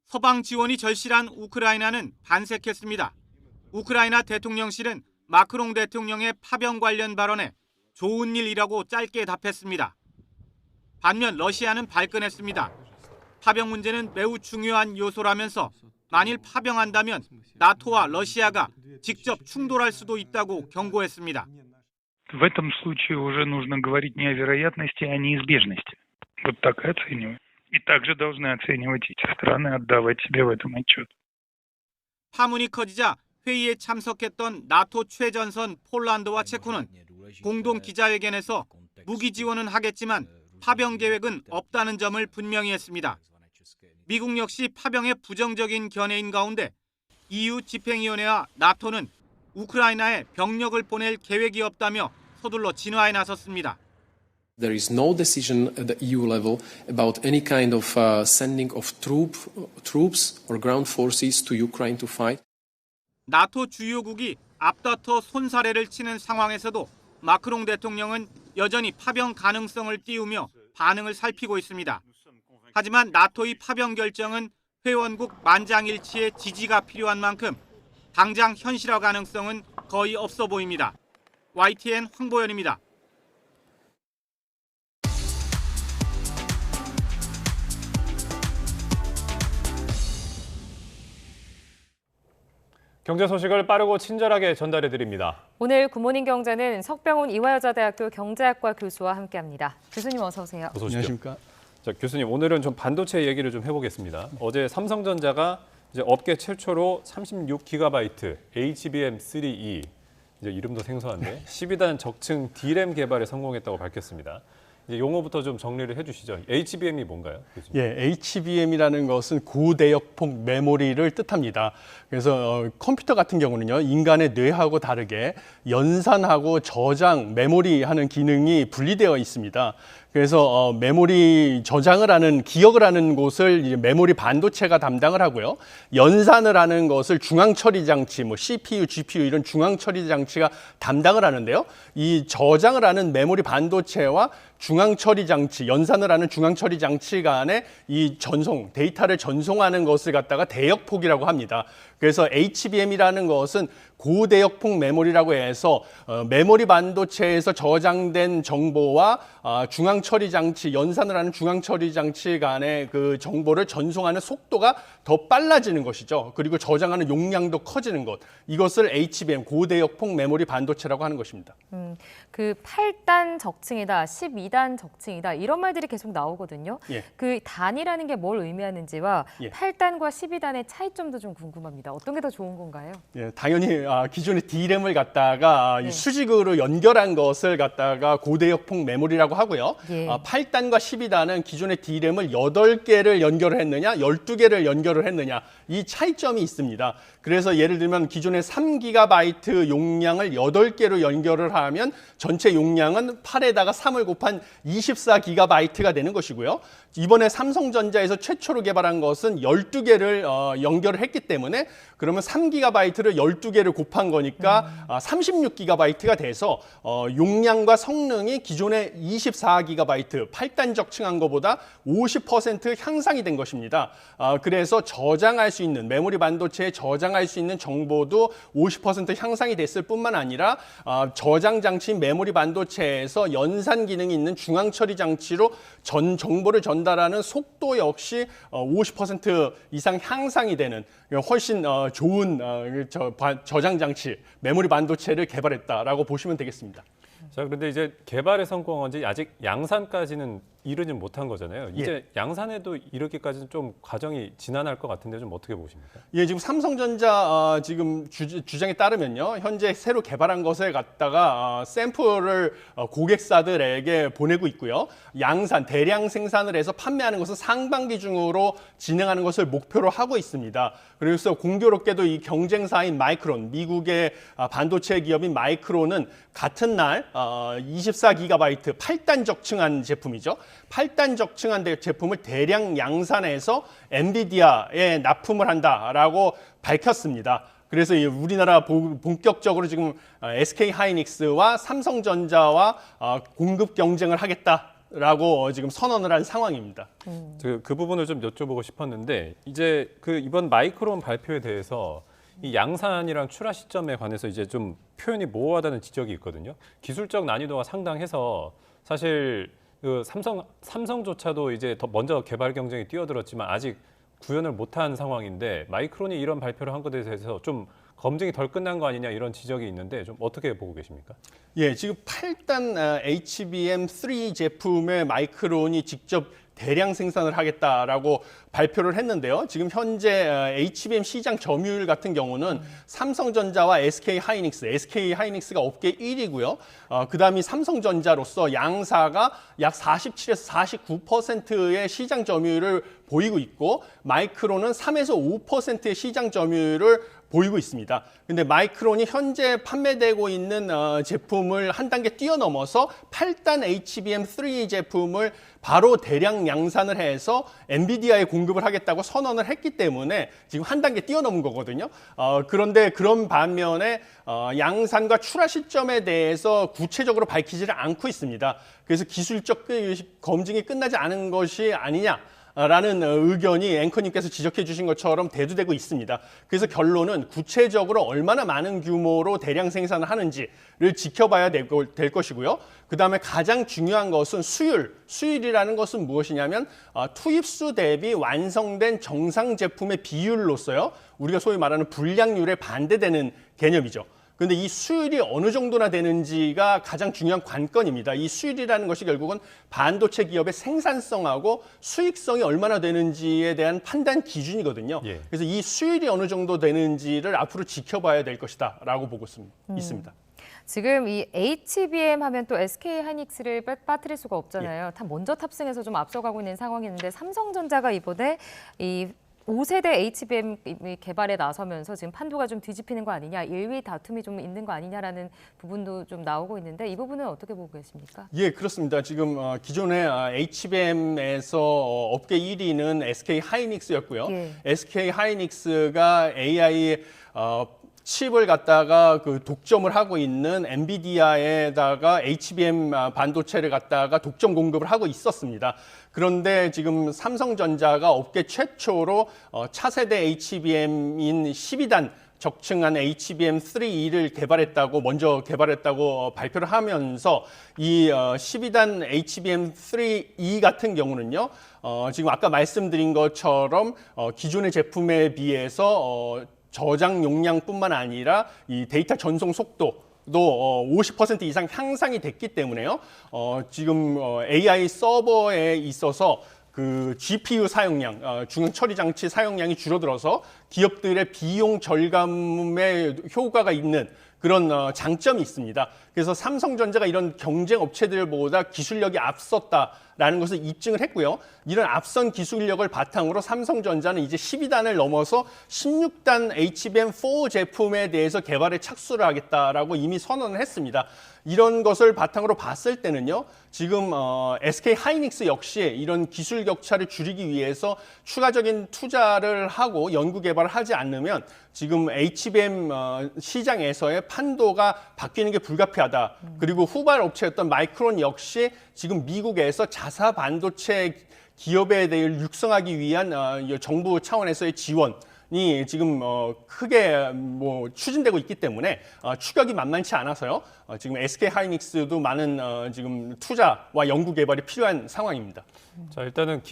서방 지원이 절실한 우크라이나는 반색했습니다. 우크라이나 대통령실은 마크롱 대통령의 파병 관련 발언에 좋은 일이라고 짧게 답했습니다. 반면 러시아는 발끈했습니다. 파병 문제는 매우 중요한 요소라면서 만일 파병한다면 나토와 러시아가 직접 충돌할 수도 있다고 경고했습니다. В этом случае уже нужно говорить не о вероятности, а о неизбежности. Вот так и оцениваю. И также должны оценивать эти страны, отдавать себе в этом отчет. 파문이 커지자 회의에 참석했던 나토 최전선 폴란드와 체코는 공동 기자회견에서 무기 지원은 하겠지만 파병 계획은 없다는 점을 분명히 했습니다. 미국 역시 파병에 부정적인 견해인 가운데 EU 집행위원회와 나토는 우크라이나에 병력을 보낼 계획이 없다며 서둘러 진화에 나섰습니다. There is no decision at the EU level about any kind of sending of troops or ground forces to Ukraine to fight. 나토 주요국이 앞다퉈 손사래를 치는 상황에서도 마크롱 대통령은 여전히 파병 가능성을 띄우며 반응을 살피고 있습니다. 하지만 나토의 파병 결정은 회원국 만장일치의 지지가 필요한 만큼 당장 현실화 가능성은 거의 없어 보입니다. YTN 황보현입니다. 경제 소식을 빠르고 친절하게 전달해드립니다. 오늘 굿모닝 경제는 석병훈 이화여자대학교 경제학과 교수와 함께합니다. 교수님 어서 오세요. 어서 오십시오. 안녕하십니까. 자, 교수님, 오늘은 좀 반도체 얘기를 좀 해보겠습니다. 어제 삼성전자가 이제 업계 최초로 36GB HBM3E, 이제 이름도 생소한데 12단 적층 D램 개발에 성공했다고 밝혔습니다. 이제 용어부터 좀 정리를 해주시죠. HBM이 뭔가요, 교수님? 예, HBM이라는 것은 고대역폭 메모리를 뜻합니다. 그래서 컴퓨터 같은 경우는요, 인간의 뇌하고 다르게 연산하고 저장, 메모리하는 기능이 분리되어 있습니다. 그래서 메모리 저장을 하는, 기억을 하는 곳을 이제 메모리 반도체가 담당을 하고요. 연산을 하는 것을 중앙처리 장치, 뭐 CPU, GPU 이런 중앙처리 장치가 담당을 하는데요. 이 저장을 하는 메모리 반도체와 중앙처리 장치, 연산을 하는 중앙처리 장치 간에 이 전송, 데이터를 전송하는 것을 갖다가 대역폭이라고 합니다. 그래서 HBM이라는 것은 고대역폭 메모리라고 해서 메모리 반도체에서 저장된 정보와 중앙처리 장치, 연산을 하는 중앙처리 장치 간의 그 정보를 전송하는 속도가 더 빨라지는 것이죠. 그리고 저장하는 용량도 커지는 것. 이것을 HBM, 고대역폭 메모리 반도체라고 하는 것입니다. 그 8단 적층이다, 12단 적층이다 이런 말들이 계속 나오거든요. 예. 그 단이라는 게 뭘 의미하는지와 예. 8단과 12단의 차이점도 좀 궁금합니다. 어떤 게 더 좋은 건가요? 예, 당연히 기존의 D램을 갖다가 네. 이 수직으로 연결한 것을 갖다가 고대역폭 메모리라고 하고요. 예. 8단과 12단은 기존의 D램을 8개를 연결을 했느냐, 12개를 연결을 했느냐, 이 차이점이 있습니다. 그래서 예를 들면 기존의 3GB 용량을 8개로 연결을 하면 전체 용량은 8에다가 3을 곱한 24GB가 되는 것이고요. 이번에 삼성전자에서 최초로 개발한 것은 12개를 연결을 했기 때문에 그러면 3GB를 12개를 곱한 거니까 36GB가 돼서 용량과 성능이 기존의 24GB 8단 적층한 것보다 50% 향상이 된 것입니다. 그래서 저장할 수 있는 메모리 반도체에 저장할 수 있는 정보도 50% 향상이 됐을 뿐만 아니라 저장 장치인 메모리 반도체에서 연산 기능이 있는 중앙 처리 장치로 정보를 전달하는 속도 역시 50% 이상 향상이 되는 훨씬 좋은 저장 장치, 메모리 반도체를 개발했다라고 보시면 되겠습니다. 자, 그런데 이제 개발에 성공한 지 아직 양산까지는 이르진 못한 거잖아요. 이제 예. 양산에도 이렇게까지는 좀 과정이 지난할 것 같은데 좀 어떻게 보십니까? 예, 지금 삼성전자 지금 주장에 따르면요, 현재 새로 개발한 것을 갖다가 샘플을 고객사들에게 보내고 있고요. 양산, 대량 생산을 해서 판매하는 것은 상반기 중으로 진행하는 것을 목표로 하고 있습니다. 그래서 공교롭게도 이 경쟁사인 마이크론, 미국의 반도체 기업인 마이크론은 같은 날 24GB 8단 적층한 제품이죠. 8단 적층한 제품을 대량 양산해서 엔비디아에 납품을 한다라고 밝혔습니다. 그래서 우리나라 본격적으로 지금 SK 하이닉스와 삼성전자와 공급 경쟁을 하겠다라고 지금 선언을 한 상황입니다. 그 부분을 좀 여쭤보고 싶었는데 이제 그 이번 마이크론 발표에 대해서 이 양산이랑 출하 시점에 관해서 이제 좀 표현이 모호하다는 지적이 있거든요. 기술적 난이도가 상당해서 사실 그 삼성조차도 이제 더 먼저 개발 경쟁에 뛰어들었지만 아직 구현을 못한 상황인데 마이크론이 이런 발표를 한 것에 대해서 좀 검증이 덜 끝난 거 아니냐 이런 지적이 있는데 좀 어떻게 보고 계십니까? 예, 지금 8단 HBM3 제품의 마이크론이 직접 대량 생산을 하겠다라고 발표를 했는데요. 지금 현재 HBM 시장 점유율 같은 경우는 삼성전자와 SK 하이닉스가 업계 1위고요. 그다음이 삼성전자로서 양사가 약 47에서 49%의 시장 점유율을 보이고 있고 마이크론은 3에서 5%의 시장 점유율을 보이고 있습니다. 근데 마이크론이 현재 판매되고 있는 제품을 한 단계 뛰어넘어서 8단 HBM3 제품을 바로 대량 양산을 해서 엔비디아에 공급을 하겠다고 선언을 했기 때문에 지금 한 단계 뛰어넘은 거거든요. 그런데 그런 반면에 양산과 출하 시점에 대해서 구체적으로 밝히지를 않고 있습니다. 그래서 기술적 검증이 끝나지 않은 것이 아니냐. 라는 의견이 앵커님께서 지적해 주신 것처럼 대두되고 있습니다. 그래서 결론은 구체적으로 얼마나 많은 규모로 대량 생산을 하는지를 지켜봐야 될 것이고요. 그다음에 가장 중요한 것은 수율이라는 것은 무엇이냐면 투입수 대비 완성된 정상 제품의 비율로서요. 우리가 소위 말하는 불량률에 반대되는 개념이죠. 그런데 이 수율이 어느 정도나 되는지가 가장 중요한 관건입니다. 이 수율이라는 것이 결국은 반도체 기업의 생산성하고 수익성이 얼마나 되는지에 대한 판단 기준이거든요. 그래서 이 수율이 어느 정도 되는지를 앞으로 지켜봐야 될 것이다라고 보고 있습니다. 지금 이 HBM 하면 또 SK 하이닉스를 빠뜨릴 수가 없잖아요. 먼저 탑승해서 좀 앞서가고 있는 상황이었는데 삼성전자가 이번에 이 5세대 HBM 개발에 나서면서 지금 판도가 좀 뒤집히는 거 아니냐, 1위 다툼이 좀 있는 거 아니냐라는 부분도 좀 나오고 있는데 이 부분은 어떻게 보고 계십니까? 예, 그렇습니다. 지금 기존의 HBM에서 업계 1위는 SK 하이닉스였고요. SK 하이닉스가 AI 칩을 갖다가 독점을 하고 있는 엔비디아에다가 HBM 반도체를 갖다가 독점 공급을 하고 있었습니다. 그런데 지금 삼성전자가 업계 최초로 차세대 HBM인 12단 적층한 HBM3E를 먼저 개발했다고 발표를 하면서 이 12단 HBM3E 같은 경우는요, 지금 아까 말씀드린 것처럼 기존의 제품에 비해서 저장 용량뿐만 아니라 이 데이터 전송 속도도 50% 이상 향상이 됐기 때문에요. 지금 AI 서버에 있어서 그 GPU 사용량, 중앙 처리 장치 사용량이 줄어들어서 기업들의 비용 절감에 효과가 있는 그런 장점이 있습니다. 그래서 삼성전자가 이런 경쟁 업체들보다 기술력이 앞섰다라는 것을 입증을 했고요. 이런 앞선 기술력을 바탕으로 삼성전자는 이제 12단을 넘어서 16단 HBM4 제품에 대해서 개발에 착수를 하겠다라고 이미 선언을 했습니다. 이런 것을 바탕으로 봤을 때는요, 지금 SK 하이닉스 역시 이런 기술 격차를 줄이기 위해서 추가적인 투자를 하고 연구 개발을 하지 않으면 지금 HBM 시장에서의 판도가 바뀌는 게 불가피하다. 그리고 후발 업체였던 마이크론 역시 지금 미국에서 자사 반도체 기업에 대해 육성하기 위한 정부 차원에서의 지원이 지금 크게 추진되고 있기 때문에 추격이 만만치 않아서요. 지금 SK 하이닉스도 많은 지금 투자와 연구 개발이 필요한 상황입니다. 자, 일단은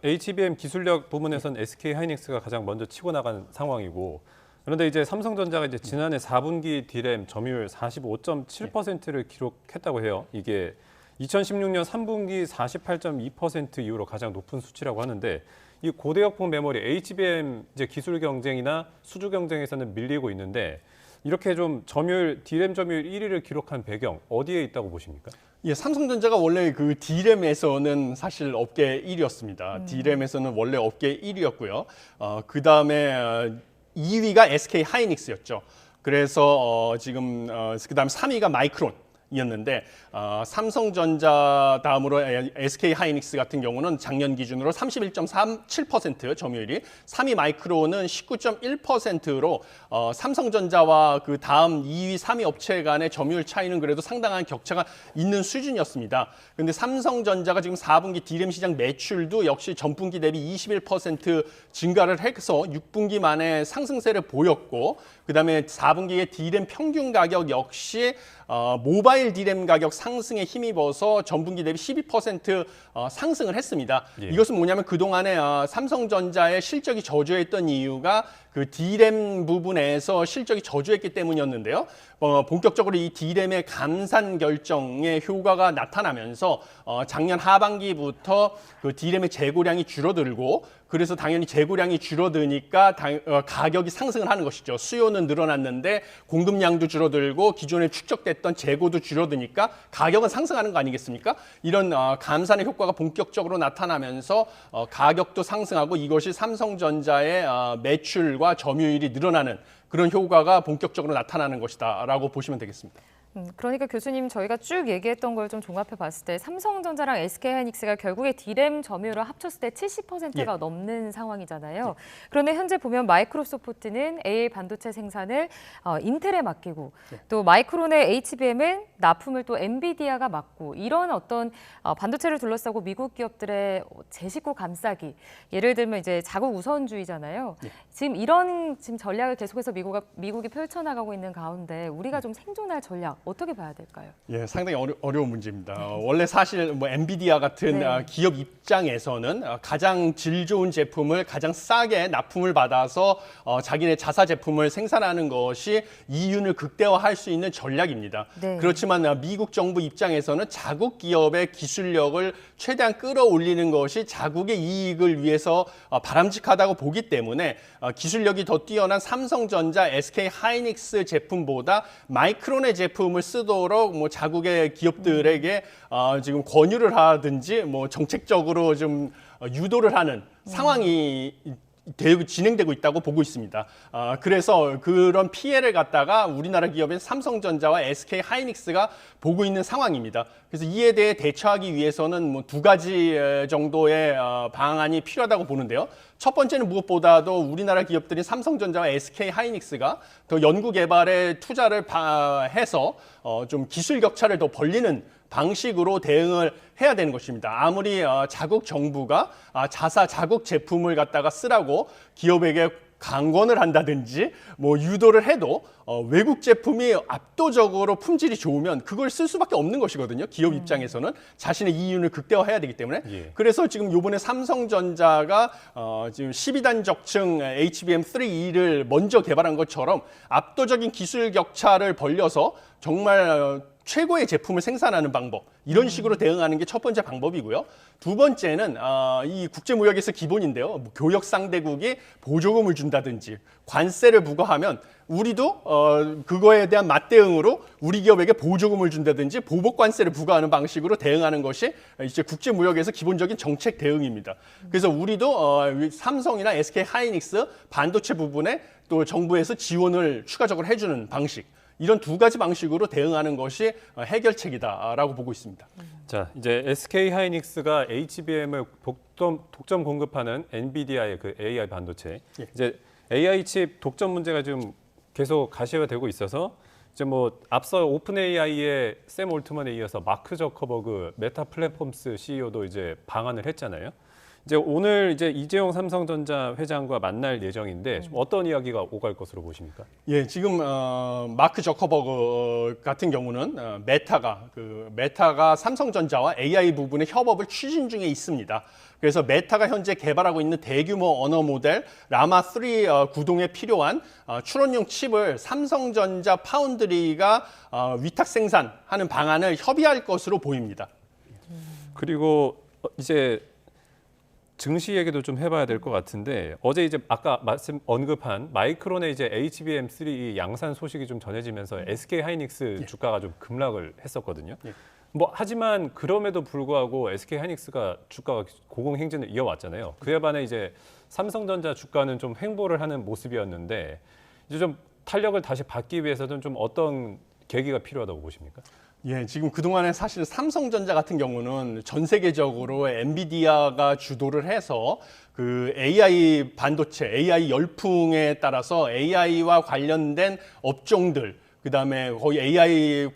HBM 기술력 부문에서는 SK 하이닉스가 가장 먼저 치고 나간 상황이고, 그런데 이제 삼성전자가 이제 지난해 4분기 디램 점유율 45.7%를 기록했다고 해요. 이게 2016년 3분기 48.2% 이후로 가장 높은 수치라고 하는데, 이 고대역폭 메모리 HBM 이제 기술 경쟁이나 수주 경쟁에서는 밀리고 있는데, 이렇게 좀 디램 점유율 1위를 기록한 배경 어디에 있다고 보십니까? 예, 삼성전자가 원래 그 디램에서는 사실 업계 1위였습니다. 디램에서는 원래 업계 1위였고요. 그 다음에 2위가 SK 하이닉스였죠. 그래서 지금 그다음 3위가 마이크론이었는데 삼성전자 다음으로 SK 하이닉스 같은 경우는 작년 기준으로 31.37% 점유율이, 3위 마이크론은 19.1%로 삼성전자와 그 다음 2위, 3위 업체 간의 점유율 차이는 그래도 상당한 격차가 있는 수준이었습니다. 그런데 삼성전자가 지금 4분기 디램 시장 매출도 역시 전분기 대비 21% 증가를 해서 6분기 만에 상승세를 보였고, 그다음에 4분기의 디램 평균 가격 역시 모바일 디램 가격 상승에 힘입어서 전분기 대비 12% 상승을 했습니다. 이것은 뭐냐면 그동안에 삼성전자의 실적이 저조했던 이유가 그 디램 부분에서 실적이 저조했기 때문이었는데요. 본격적으로 이 디램의 감산 결정의 효과가 나타나면서 작년 하반기부터 그 디램의 재고량이 줄어들고, 그래서 당연히 재고량이 줄어드니까 가격이 상승을 하는 것이죠. 수요는 늘어났는데 공급량도 줄어들고 기존에 축적됐던 재고도 줄어드니까 가격은 상승하는 거 아니겠습니까? 이런 감산의 효과가 본격적으로 나타나면서 가격도 상승하고, 이것이 삼성전자의 매출과 점유율이 늘어나는 그런 효과가 본격적으로 나타나는 것이다라고 보시면 되겠습니다. 그러니까 교수님, 저희가 쭉 얘기했던 걸 좀 종합해 봤을 때 삼성전자랑 SK 하이닉스가 결국에 디램 점유율을 합쳤을 때 70%가 넘는 상황이잖아요. 그런데 현재 보면 마이크로소프트는 AI 반도체 생산을 인텔에 맡기고, 또 마이크론의 HBM은 납품을 또 엔비디아가 맡고, 이런 어떤 반도체를 둘러싸고 미국 기업들의 제 식구 감싸기, 예를 들면 이제 자국 우선주의잖아요. 지금 이런 전략을 계속해서 미국이 펼쳐나가고 있는 가운데 우리가 좀 생존할 전략 어떻게 봐야 될까요? 예, 상당히 어려운 문제입니다. 원래 사실 뭐 엔비디아 같은 기업 입장에서는 가장 질 좋은 제품을 가장 싸게 납품을 받아서 자기네 자사 제품을 생산하는 것이 이윤을 극대화할 수 있는 전략입니다. 그렇지만 미국 정부 입장에서는 자국 기업의 기술력을 최대한 끌어올리는 것이 자국의 이익을 위해서 바람직하다고 보기 때문에 기술력이 더 뛰어난 삼성전자, SK 하이닉스 제품보다 마이크론의 제품을 쓰도록 뭐 자국의 기업들에게 지금 권유를 하든지 뭐 정책적으로 좀 유도를 하는 상황이 진행되고 있다고 보고 있습니다. 그래서 그런 피해를 갖다가 우리나라 기업인 삼성전자와 SK 하이닉스가 보고 있는 상황입니다. 그래서 이에 대해 대처하기 위해서는 뭐 2가지 정도의 방안이 필요하다고 보는데요. 첫 번째는 무엇보다도 우리나라 기업들인 삼성전자와 SK 하이닉스가 더 연구 개발에 투자를 해서 좀 기술 격차를 더 벌리는 방식으로 대응을 해야 되는 것입니다. 아무리 자국 정부가 자국 제품을 갖다가 쓰라고 기업에게 강권을 한다든지 뭐 유도를 해도 외국 제품이 압도적으로 품질이 좋으면 그걸 쓸 수밖에 없는 것이거든요. 기업 입장에서는 자신의 이윤을 극대화해야 되기 때문에. 그래서 지금 이번에 삼성전자가 지금 12단 적층 HBM3E를 먼저 개발한 것처럼 압도적인 기술 격차를 벌려서 정말 최고의 제품을 생산하는 방법, 이런 식으로 대응하는 게 첫 번째 방법이고요. 두 번째는 이 국제무역에서 기본인데요. 교역 상대국이 보조금을 준다든지 관세를 부과하면 우리도 그거에 대한 맞대응으로 우리 기업에게 보조금을 준다든지 보복 관세를 부과하는 방식으로 대응하는 것이 이제 국제무역에서 기본적인 정책 대응입니다. 그래서 우리도 삼성이나 SK 하이닉스 반도체 부분에 또 정부에서 지원을 추가적으로 해주는 방식, 이런 2가지 방식으로 대응하는 것이 해결책이다라고 보고 있습니다. 자, 이제 SK 하이닉스가 HBM을 독점 공급하는 엔비디아의 그 AI 반도체. 이제 AI 칩 독점 문제가 좀 계속 가시가 되고 있어서 이제 뭐 앞서 오픈 AI의 샘 올트먼에 이어서 마크 저커버그 메타 플랫폼스 CEO도 이제 방한을 했잖아요. 이제 오늘 이제 이재용 삼성전자 회장과 만날 예정인데 어떤 이야기가 오갈 것으로 보십니까? 예, 지금 마크 저커버그 같은 경우는 메타가 삼성전자와 AI 부분의 협업을 추진 중에 있습니다. 그래서 메타가 현재 개발하고 있는 대규모 언어 모델 라마3 구동에 필요한 추론용 칩을 삼성전자 파운드리가 위탁 생산하는 방안을 협의할 것으로 보입니다. 그리고 이제 증시 얘기도 좀 해봐야 될 것 같은데 어제 이제 아까 언급한 마이크론의 이제 HBM3 양산 소식이 좀 전해지면서 SK 하이닉스 주가가 좀 급락을 했었거든요. 뭐 하지만 그럼에도 불구하고 SK 하이닉스가 주가가 고공행진을 이어왔잖아요. 그에 반해 이제 삼성전자 주가는 좀 횡보를 하는 모습이었는데 이제 좀 탄력을 다시 받기 위해서는 좀 어떤 계기가 필요하다고 보십니까? 예, 지금 그동안에 사실 삼성전자 같은 경우는 전 세계적으로 엔비디아가 주도를 해서 그 AI 반도체, AI 열풍에 따라서 AI와 관련된 업종들, 그다음에 거의 AI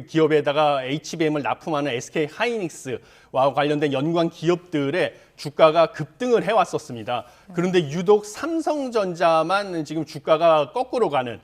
기업에다가 HBM을 납품하는 SK 하이닉스와 관련된 연관 기업들의 주가가 급등을 해왔었습니다. 그런데 유독 삼성전자만 지금 주가가 거꾸로 가는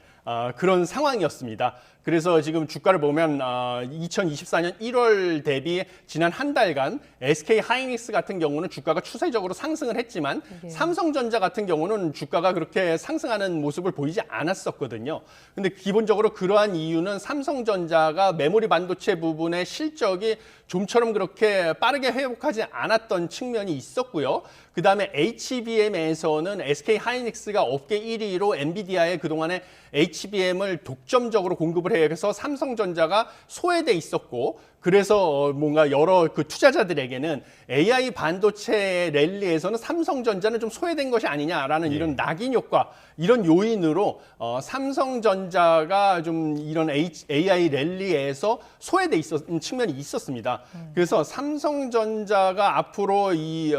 그런 상황이었습니다. 그래서 지금 주가를 보면 2024년 1월 대비 지난 한 달간 SK 하이닉스 같은 경우는 주가가 추세적으로 상승을 했지만 삼성전자 같은 경우는 주가가 그렇게 상승하는 모습을 보이지 않았었거든요. 근데 기본적으로 그러한 이유는 삼성전자가 메모리 반도체 부분의 실적이 좀처럼 그렇게 빠르게 회복하지 않았던 측면이 있었고요. 그다음에 HBM에서는 SK 하이닉스가 업계 1위로 엔비디아의 그동안에 HBM을 독점적으로 공급을 해서 삼성전자가 소외돼 있었고, 그래서 뭔가 여러 그 투자자들에게는 AI 반도체 랠리에서는 삼성전자는 좀 소외된 것이 아니냐라는 이런 낙인 효과, 이런 요인으로 삼성전자가 좀 이런 AI 랠리에서 소외돼 있었던 측면이 있었습니다. 그래서 삼성전자가 앞으로 이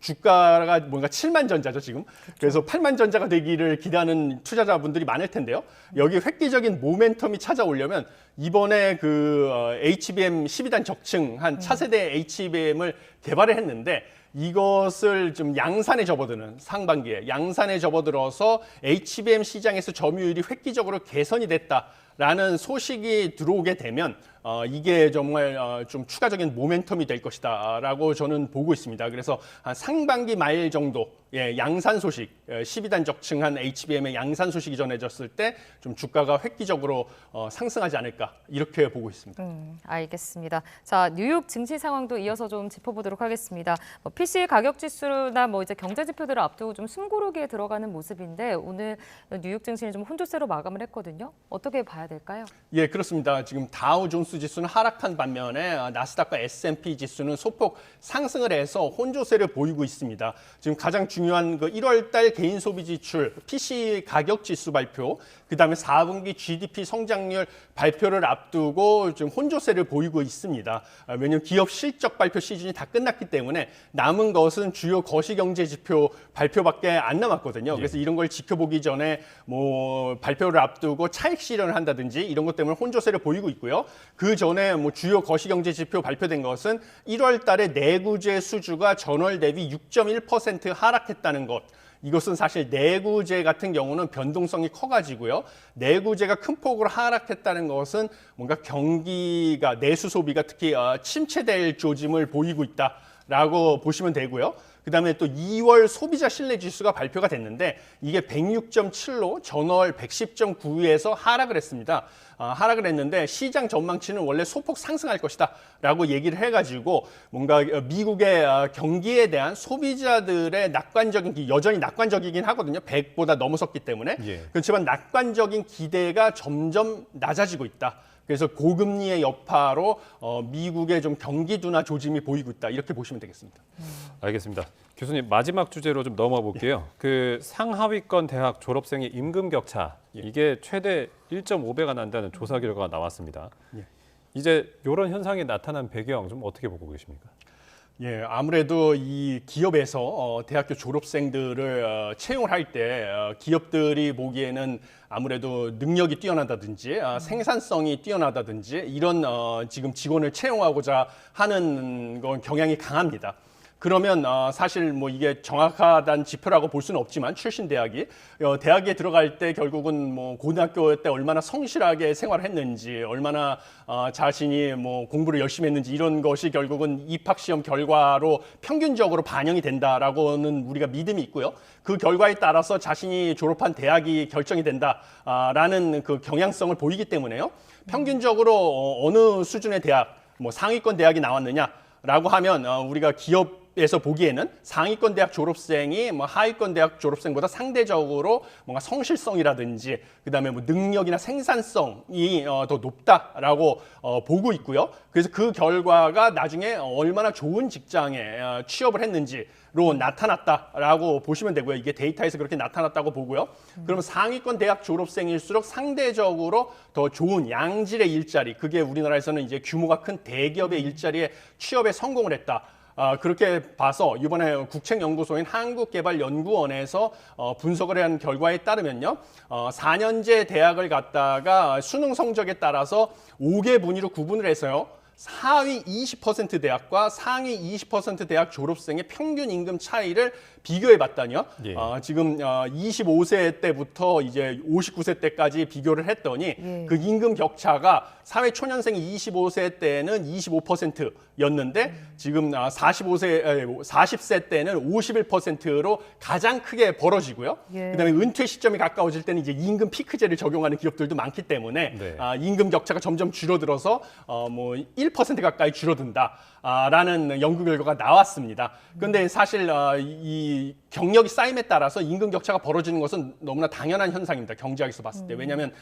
주가가 뭔가 7만 전자죠, 지금. 그래서 8만 전자가 되기를 기대하는 투자자분들이 많을 텐데요. 여기 획기적인 모멘텀이 찾아오려면 이번에 그 HBM 12단 적층한 차세대 HBM을 개발을 했는데 이것을 좀 양산에 접어드는 상반기에 양산에 접어들어서 HBM 시장에서 점유율이 획기적으로 개선이 됐다. 라는 소식이 들어오게 되면 이게 정말 좀 추가적인 모멘텀이 될 것이다라고 저는 보고 있습니다. 그래서 한 상반기 말 정도 양산 소식, 12단 적층한 HBM의 양산 소식이 전해졌을 때 좀 주가가 획기적으로 상승하지 않을까 이렇게 보고 있습니다. 알겠습니다. 자, 뉴욕 증시 상황도 이어서 좀 짚어보도록 하겠습니다. PC 가격 지수나 이제 경제 지표들을 앞두고 좀 숨고르기에 들어가는 모습인데 오늘 뉴욕 증시는 좀 혼조세로 마감을 했거든요. 어떻게 봐야 될까요? 예, 그렇습니다. 지금 다우 존스 지수는 하락한 반면에 나스닥과 S&P 지수는 소폭 상승을 해서 혼조세를 보이고 있습니다. 지금 가장 중요한 그 1월 달 개인 소비 지출, PC 가격 지수 발표, 그다음에 4분기 GDP 성장률 발표를 앞두고 지금 혼조세를 보이고 있습니다. 왜냐하면 기업 실적 발표 시즌이 다 끝났기 때문에 남은 것은 주요 거시경제 지표 발표밖에 안 남았거든요. 그래서 이런 걸 지켜보기 전에 발표를 앞두고 차익 실현을 한다든지 이런 것 때문에 혼조세를 보이고 있고요. 그 전에 주요 거시경제 지표 발표된 것은 1월 달에 내구재 수주가 전월 대비 6.1% 하락했다는 것. 이것은 사실 내구재 같은 경우는 변동성이 커가지고요. 내구재가 큰 폭으로 하락했다는 것은 뭔가 경기가 내수 소비가 특히 침체될 조짐을 보이고 있다라고 보시면 되고요. 그다음에 또 2월 소비자 신뢰 지수가 발표가 됐는데 이게 106.7로 전월 110.9에서 하락을 했습니다. 하락을 했는데 시장 전망치는 원래 소폭 상승할 것이다라고 얘기를 해가지고 뭔가 미국의 경기에 대한 소비자들의 낙관적인 여전히 낙관적이긴 하거든요. 100보다 넘어섰기 때문에 그렇지만 낙관적인 기대가 점점 낮아지고 있다. 그래서 고금리의 여파로 미국의 좀 경기 둔화 조짐이 보이고 있다. 이렇게 보시면 되겠습니다. 알겠습니다. 교수님 마지막 주제로 좀 넘어가 볼게요. 그 상하위권 대학 졸업생의 임금 격차 이게 최대 1.5배가 난다는 조사 결과가 나왔습니다. 이제 이런 현상이 나타난 배경 좀 어떻게 보고 계십니까? 예, 아무래도 이 기업에서 대학교 졸업생들을 채용을 할 때 기업들이 보기에는 아무래도 능력이 뛰어나다든지 생산성이 뛰어나다든지 이런 지금 직원을 채용하고자 하는 건 경향이 강합니다. 그러면 사실 이게 정확하다는 지표라고 볼 수는 없지만 출신 대학이 대학에 들어갈 때 결국은 고등학교 때 얼마나 성실하게 생활했는지 얼마나 자신이 공부를 열심히 했는지 이런 것이 결국은 입학 시험 결과로 평균적으로 반영이 된다라고는 우리가 믿음이 있고요. 그 결과에 따라서 자신이 졸업한 대학이 결정이 된다라는 그 경향성을 보이기 때문에요. 평균적으로 어느 수준의 대학, 상위권 대학이 나왔느냐라고 하면 우리가 기업에서 보기에는 상위권 대학 졸업생이 하위권 대학 졸업생보다 상대적으로 뭔가 성실성이라든지 그다음에 능력이나 생산성이 더 높다라고 보고 있고요. 그래서 그 결과가 나중에 얼마나 좋은 직장에 취업을 했는지로 나타났다라고 보시면 되고요. 이게 데이터에서 그렇게 나타났다고 보고요. 그러면 상위권 대학 졸업생일수록 상대적으로 더 좋은 양질의 일자리, 그게 우리나라에서는 이제 규모가 큰 대기업의 일자리에 취업에 성공을 했다. 그렇게 봐서 이번에 국책연구소인 한국개발연구원에서 분석을 한 결과에 따르면요. 4년제 대학을 갔다가 수능 성적에 따라서 5개 분위로 구분을 해서요. 하위 20% 대학과 상위 20% 대학 졸업생의 평균 임금 차이를 비교해 봤다니요. 지금 25세 때부터 이제 59세 때까지 비교를 했더니 그 임금 격차가 사회 초년생이 25세 때는 25%였는데 지금 40세 때는 51%로 가장 크게 벌어지고요. 그다음에 은퇴 시점이 가까워질 때는 이제 임금 피크제를 적용하는 기업들도 많기 때문에 임금 격차가 점점 줄어들어서 1% 가까이 줄어든다라는 연구 결과가 나왔습니다. 그런데 사실 이 경력이 쌓임에 따라서 임금 격차가 벌어지는 것은 너무나 당연한 현상입니다. 경제학에서 봤을 때. 왜냐하면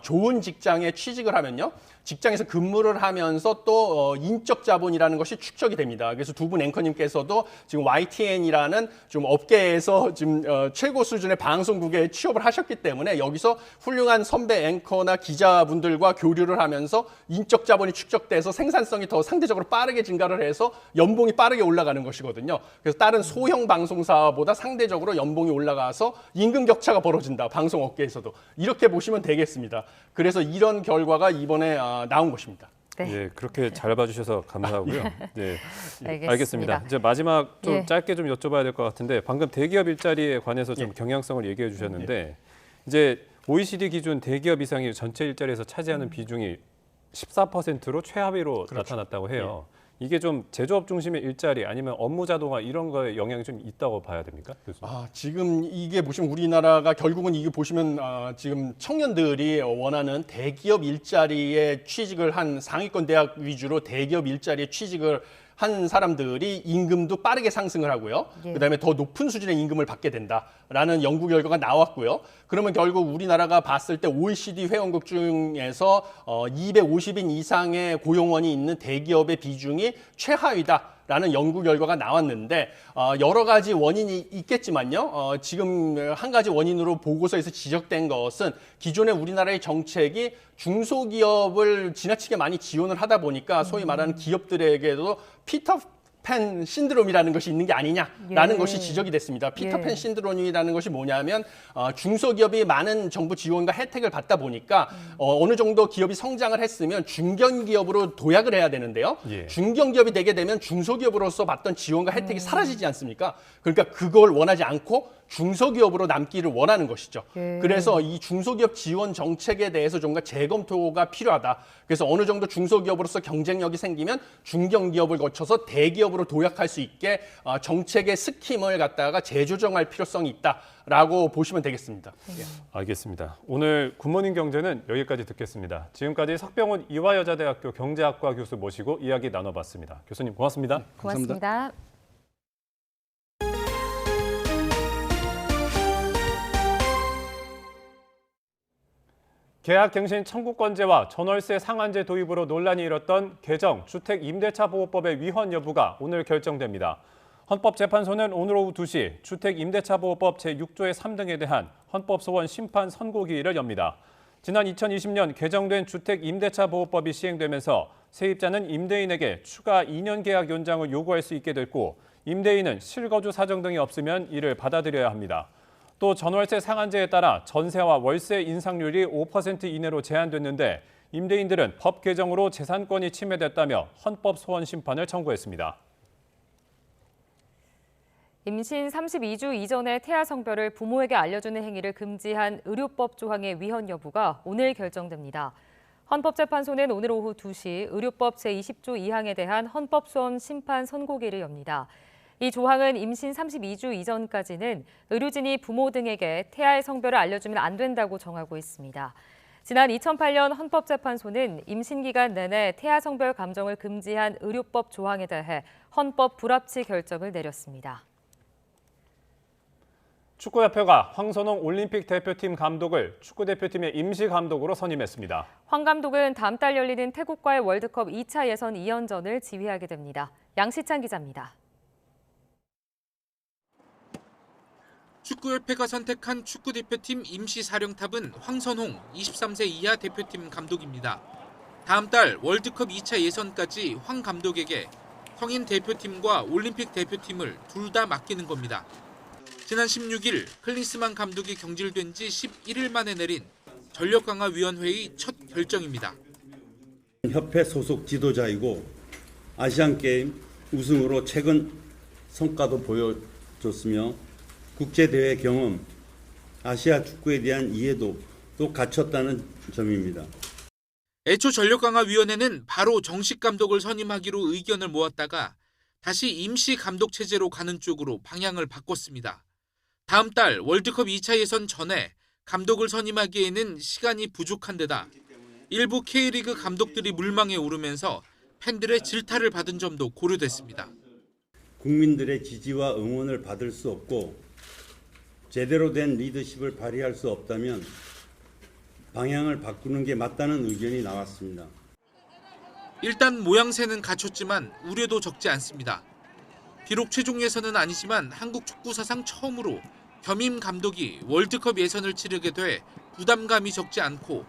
좋은 직장에 취직을 하면요. 직장에서 근무를 하면서 또 인적 자본이라는 것이 축적이 됩니다. 그래서 두 분 앵커님께서도 지금 YTN이라는 좀 업계에서 지금 최고 수준의 방송국에 취업을 하셨기 때문에 여기서 훌륭한 선배 앵커나 기자분들과 교류를 하면서 인적 자본이 축적돼서 생산성이 더 상대적으로 빠르게 증가를 해서 연봉이 빠르게 올라가는 것이거든요. 그래서 다른 소형 방송사보다 상대적으로 연봉이 올라가서 임금 격차가 벌어진다. 방송업계에서도. 이렇게 보시면 되겠습니다. 그래서 이런 결과가 이번에 나온 것입니다. 네, 그렇게 잘 봐주셔서 감사하고요. 네, 알겠습니다. 이제 마지막 좀 짧게 좀 여쭤봐야 될 것 같은데 방금 대기업 일자리에 관해서 좀 경향성을 얘기해 주셨는데 이제 OECD 기준 대기업 이상이 전체 일자리에서 차지하는 비중이 14%로 최하위로 나타났다고 해요. 이게 좀 제조업 중심의 일자리 아니면 업무 자동화 이런 거에 영향이 좀 있다고 봐야 됩니까, 교수님? 지금 이게 보시면 우리나라가 결국은 이게 보시면 지금 청년들이 원하는 대기업 일자리에 취직을 한 상위권 대학 위주로 대기업 일자리에 취직을 한 사람들이 임금도 빠르게 상승을 하고요. 그다음에 더 높은 수준의 임금을 받게 된다라는 연구 결과가 나왔고요. 그러면 결국 우리나라가 봤을 때 OECD 회원국 중에서 250인 이상의 고용원이 있는 대기업의 비중이 최하위다라는 연구 결과가 나왔는데 여러 가지 원인이 있겠지만요. 지금 한 가지 원인으로 보고서에서 지적된 것은 기존의 우리나라의 정책이 중소기업을 지나치게 많이 지원을 하다 보니까 소위 말하는 기업들에게도 피터팬 신드롬이라는 것이 있는 게 아니냐라는 것이 지적이 됐습니다. 피터팬 신드롬이라는 것이 뭐냐면 중소기업이 많은 정부 지원과 혜택을 받다 보니까 어느 정도 기업이 성장을 했으면 중견기업으로 도약을 해야 되는데요. 중견기업이 되게 되면 중소기업으로서 받던 지원과 혜택이 사라지지 않습니까? 그러니까 그걸 원하지 않고 중소기업으로 남기를 원하는 것이죠. 그래서 이 중소기업 지원 정책에 대해서 좀 더 재검토가 필요하다. 그래서 어느 정도 중소기업으로서 경쟁력이 생기면 중견기업을 거쳐서 대기업으로 도약할 수 있게 정책의 스킴을 갖다가 재조정할 필요성이 있다라고 보시면 되겠습니다. 알겠습니다. 오늘 굿모닝 경제는 여기까지 듣겠습니다. 지금까지 석병훈 이화여자대학교 경제학과 교수 모시고 이야기 나눠봤습니다. 교수님 고맙습니다. 고맙습니다. 계약갱신 청구권제와 전월세 상한제 도입으로 논란이 일었던 개정 주택임대차보호법의 위헌 여부가 오늘 결정됩니다. 헌법재판소는 오늘 오후 2시 주택임대차보호법 제6조의 3등에 대한 헌법소원 심판 선고기일을 엽니다. 지난 2020년 개정된 주택임대차보호법이 시행되면서 세입자는 임대인에게 추가 2년 계약 연장을 요구할 수 있게 됐고 임대인은 실거주 사정 등이 없으면 이를 받아들여야 합니다. 또 전월세 상한제에 따라 전세와 월세 인상률이 5% 이내로 제한됐는데 임대인들은 법 개정으로 재산권이 침해됐다며 헌법 소원 심판을 청구했습니다. 임신 32주 이전에 태아 성별을 부모에게 알려주는 행위를 금지한 의료법 조항의 위헌 여부가 오늘 결정됩니다. 헌법재판소는 오늘 오후 2시 의료법 제20조 2항에 대한 헌법 소원 심판 선고기를 엽니다. 이 조항은 임신 32주 이전까지는 의료진이 부모 등에게 태아의 성별을 알려주면 안 된다고 정하고 있습니다. 지난 2008년 헌법재판소는 임신 기간 내내 태아 성별 감정을 금지한 의료법 조항에 대해 헌법 불합치 결정을 내렸습니다. 축구협회가 황선홍 올림픽 대표팀 감독을 축구대표팀의 임시 감독으로 선임했습니다. 황 감독은 다음 달 열리는 태국과의 월드컵 2차 예선 2연전을 지휘하게 됩니다. 양시찬 기자입니다. 축구협회가 선택한 축구대표팀 임시사령탑은 황선홍 23세 이하 대표팀 감독입니다. 다음 달 월드컵 2차 예선까지 황 감독에게 성인 대표팀과 올림픽 대표팀을 둘 다 맡기는 겁니다. 지난 16일 클린스만 감독이 경질된 지 11일 만에 내린 전력강화위원회의 첫 결정입니다. 협회 소속 지도자이고 아시안게임 우승으로 최근 성과도 보여줬으며 국제대회 경험, 아시아 축구에 대한 이해도 또 갖췄다는 점입니다. 애초 전력강화위원회는 바로 정식 감독을 선임하기로 의견을 모았다가 다시 임시 감독 체제로 가는 쪽으로 방향을 바꿨습니다. 다음 달 월드컵 2차 예선 전에 감독을 선임하기에는 시간이 부족한 데다 일부 K리그 감독들이 물망에 오르면서 팬들의 질타를 받은 점도 고려됐습니다. 국민들의 지지와 응원을 받을 수 없고 제대로 된 리더십을 발휘할 수 없다면 방향을 바꾸는 게 맞다는 의견이 나왔습니다. 일단 모양새는 갖췄지만 우려도 적지 않습니다. 비록 최종 예선은 아니지만 한국 축구 사상 처음으로 겸임 감독이 월드컵 예선을 치르게 돼 부담감이 적지 않고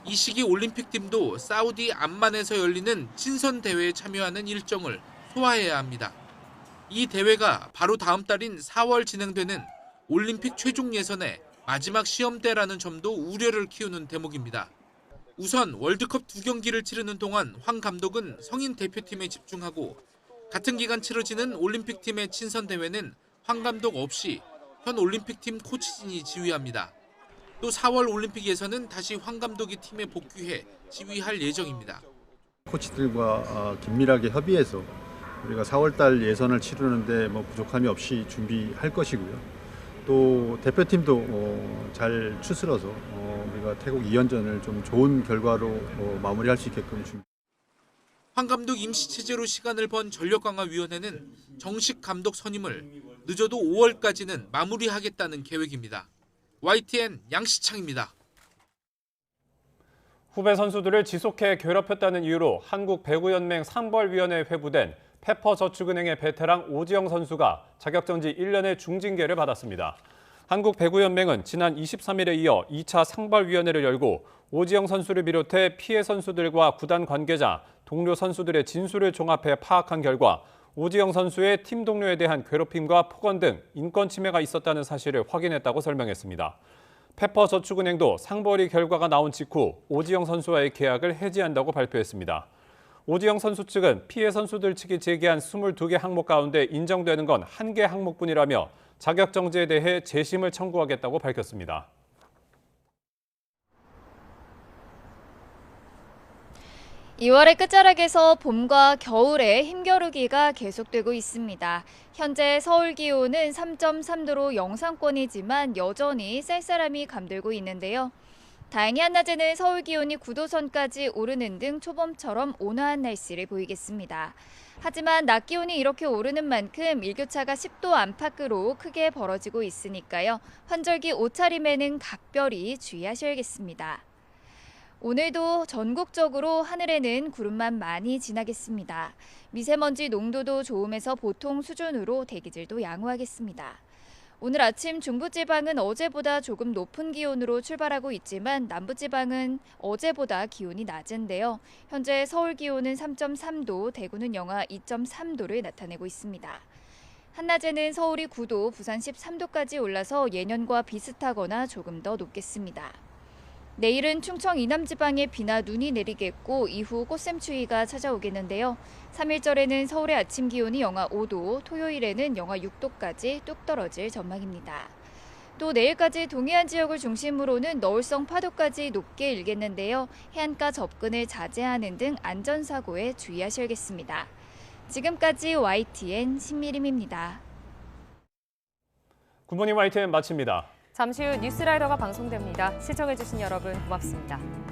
이 시기 올림픽팀도 사우디 암만에서 열리는 친선 대회에 참여하는 일정을 소화해야 합니다. 이 대회가 바로 다음 달인 4월 진행되는 올림픽 최종 예선의 마지막 시험대라는 점도 우려를 키우는 대목입니다. 우선 월드컵 2경기를 치르는 동안 황 감독은 성인 대표팀에 집중하고 같은 기간 치러지는 올림픽팀의 친선 대회는 황 감독 없이 현 올림픽팀 코치진이 지휘합니다. 또 4월 올림픽에서는 다시 황 감독이 팀에 복귀해 지휘할 예정입니다. 코치들과 긴밀하게 협의해서 우리가 4월달 예선을 치르는데 부족함이 없이 준비할 것이고요. 또 대표팀도 잘 추스러서 우리가 태국 2연전을 좀 좋은 결과로 마무리할 수 있게끔 준비. 황 감독 임시 체제로 시간을 번 전력강화위원회는 정식 감독 선임을 늦어도 5월까지는 마무리하겠다는 계획입니다. YTN 양시창입니다. 후배 선수들을 지속해 괴롭혔다는 이유로 한국배구연맹 상벌위원회에 회부된 페퍼저축은행의 베테랑 오지영 선수가 자격정지 1년의 중징계를 받았습니다. 한국배구연맹은 지난 23일에 이어 2차 상벌위원회를 열고 오지영 선수를 비롯해 피해 선수들과 구단 관계자, 동료 선수들의 진술을 종합해 파악한 결과 오지영 선수의 팀 동료에 대한 괴롭힘과 폭언 등 인권 침해가 있었다는 사실을 확인했다고 설명했습니다. 페퍼저축은행도 상벌위 결과가 나온 직후 오지영 선수와의 계약을 해지한다고 발표했습니다. 오지영 선수 측은 피해 선수들 측이 제기한 22개 항목 가운데 인정되는 건 1개 항목뿐이라며 자격정지에 대해 재심을 청구하겠다고 밝혔습니다. (2월의) 끝자락에서 봄과 겨울의 힘겨루기가 계속되고 있습니다. 현재 서울 기온은 3.3도로 영상권이지만 여전히 쌀쌀함이 감돌고 있는데요. 다행히 한낮에는 서울 기온이 9도 선까지 오르는 등 초봄처럼 온화한 날씨를 보이겠습니다. 하지만 낮 기온이 이렇게 오르는 만큼 일교차가 10도 안팎으로 크게 벌어지고 있으니까요. 환절기 옷차림에는 각별히 주의하셔야겠습니다. 오늘도 전국적으로 하늘에는 구름만 많이 지나겠습니다. 미세먼지 농도도 좋음에서 보통 수준으로 대기질도 양호하겠습니다. 오늘 아침 중부지방은 어제보다 조금 높은 기온으로 출발하고 있지만 남부지방은 어제보다 기온이 낮은데요. 현재 서울 기온은 3.3도, 대구는 영하 2.3도를 나타내고 있습니다. 한낮에는 서울이 9도, 부산 13도까지 올라서 예년과 비슷하거나 조금 더 높겠습니다. 내일은 충청 이남지방에 비나 눈이 내리겠고 이후 꽃샘추위가 찾아오겠는데요. 3일절에는 서울의 아침 기온이 영하 5도, 토요일에는 영하 6도까지 뚝 떨어질 전망입니다. 또 내일까지 동해안 지역을 중심으로는 너울성 파도까지 높게 일겠는데요. 해안가 접근을 자제하는 등 안전사고에 주의하셔야겠습니다. 지금까지 YTN 신미림입니다. 굿모닝 YTN 마칩니다. 잠시 후 뉴스라이더가 방송됩니다. 시청해주신 여러분 고맙습니다.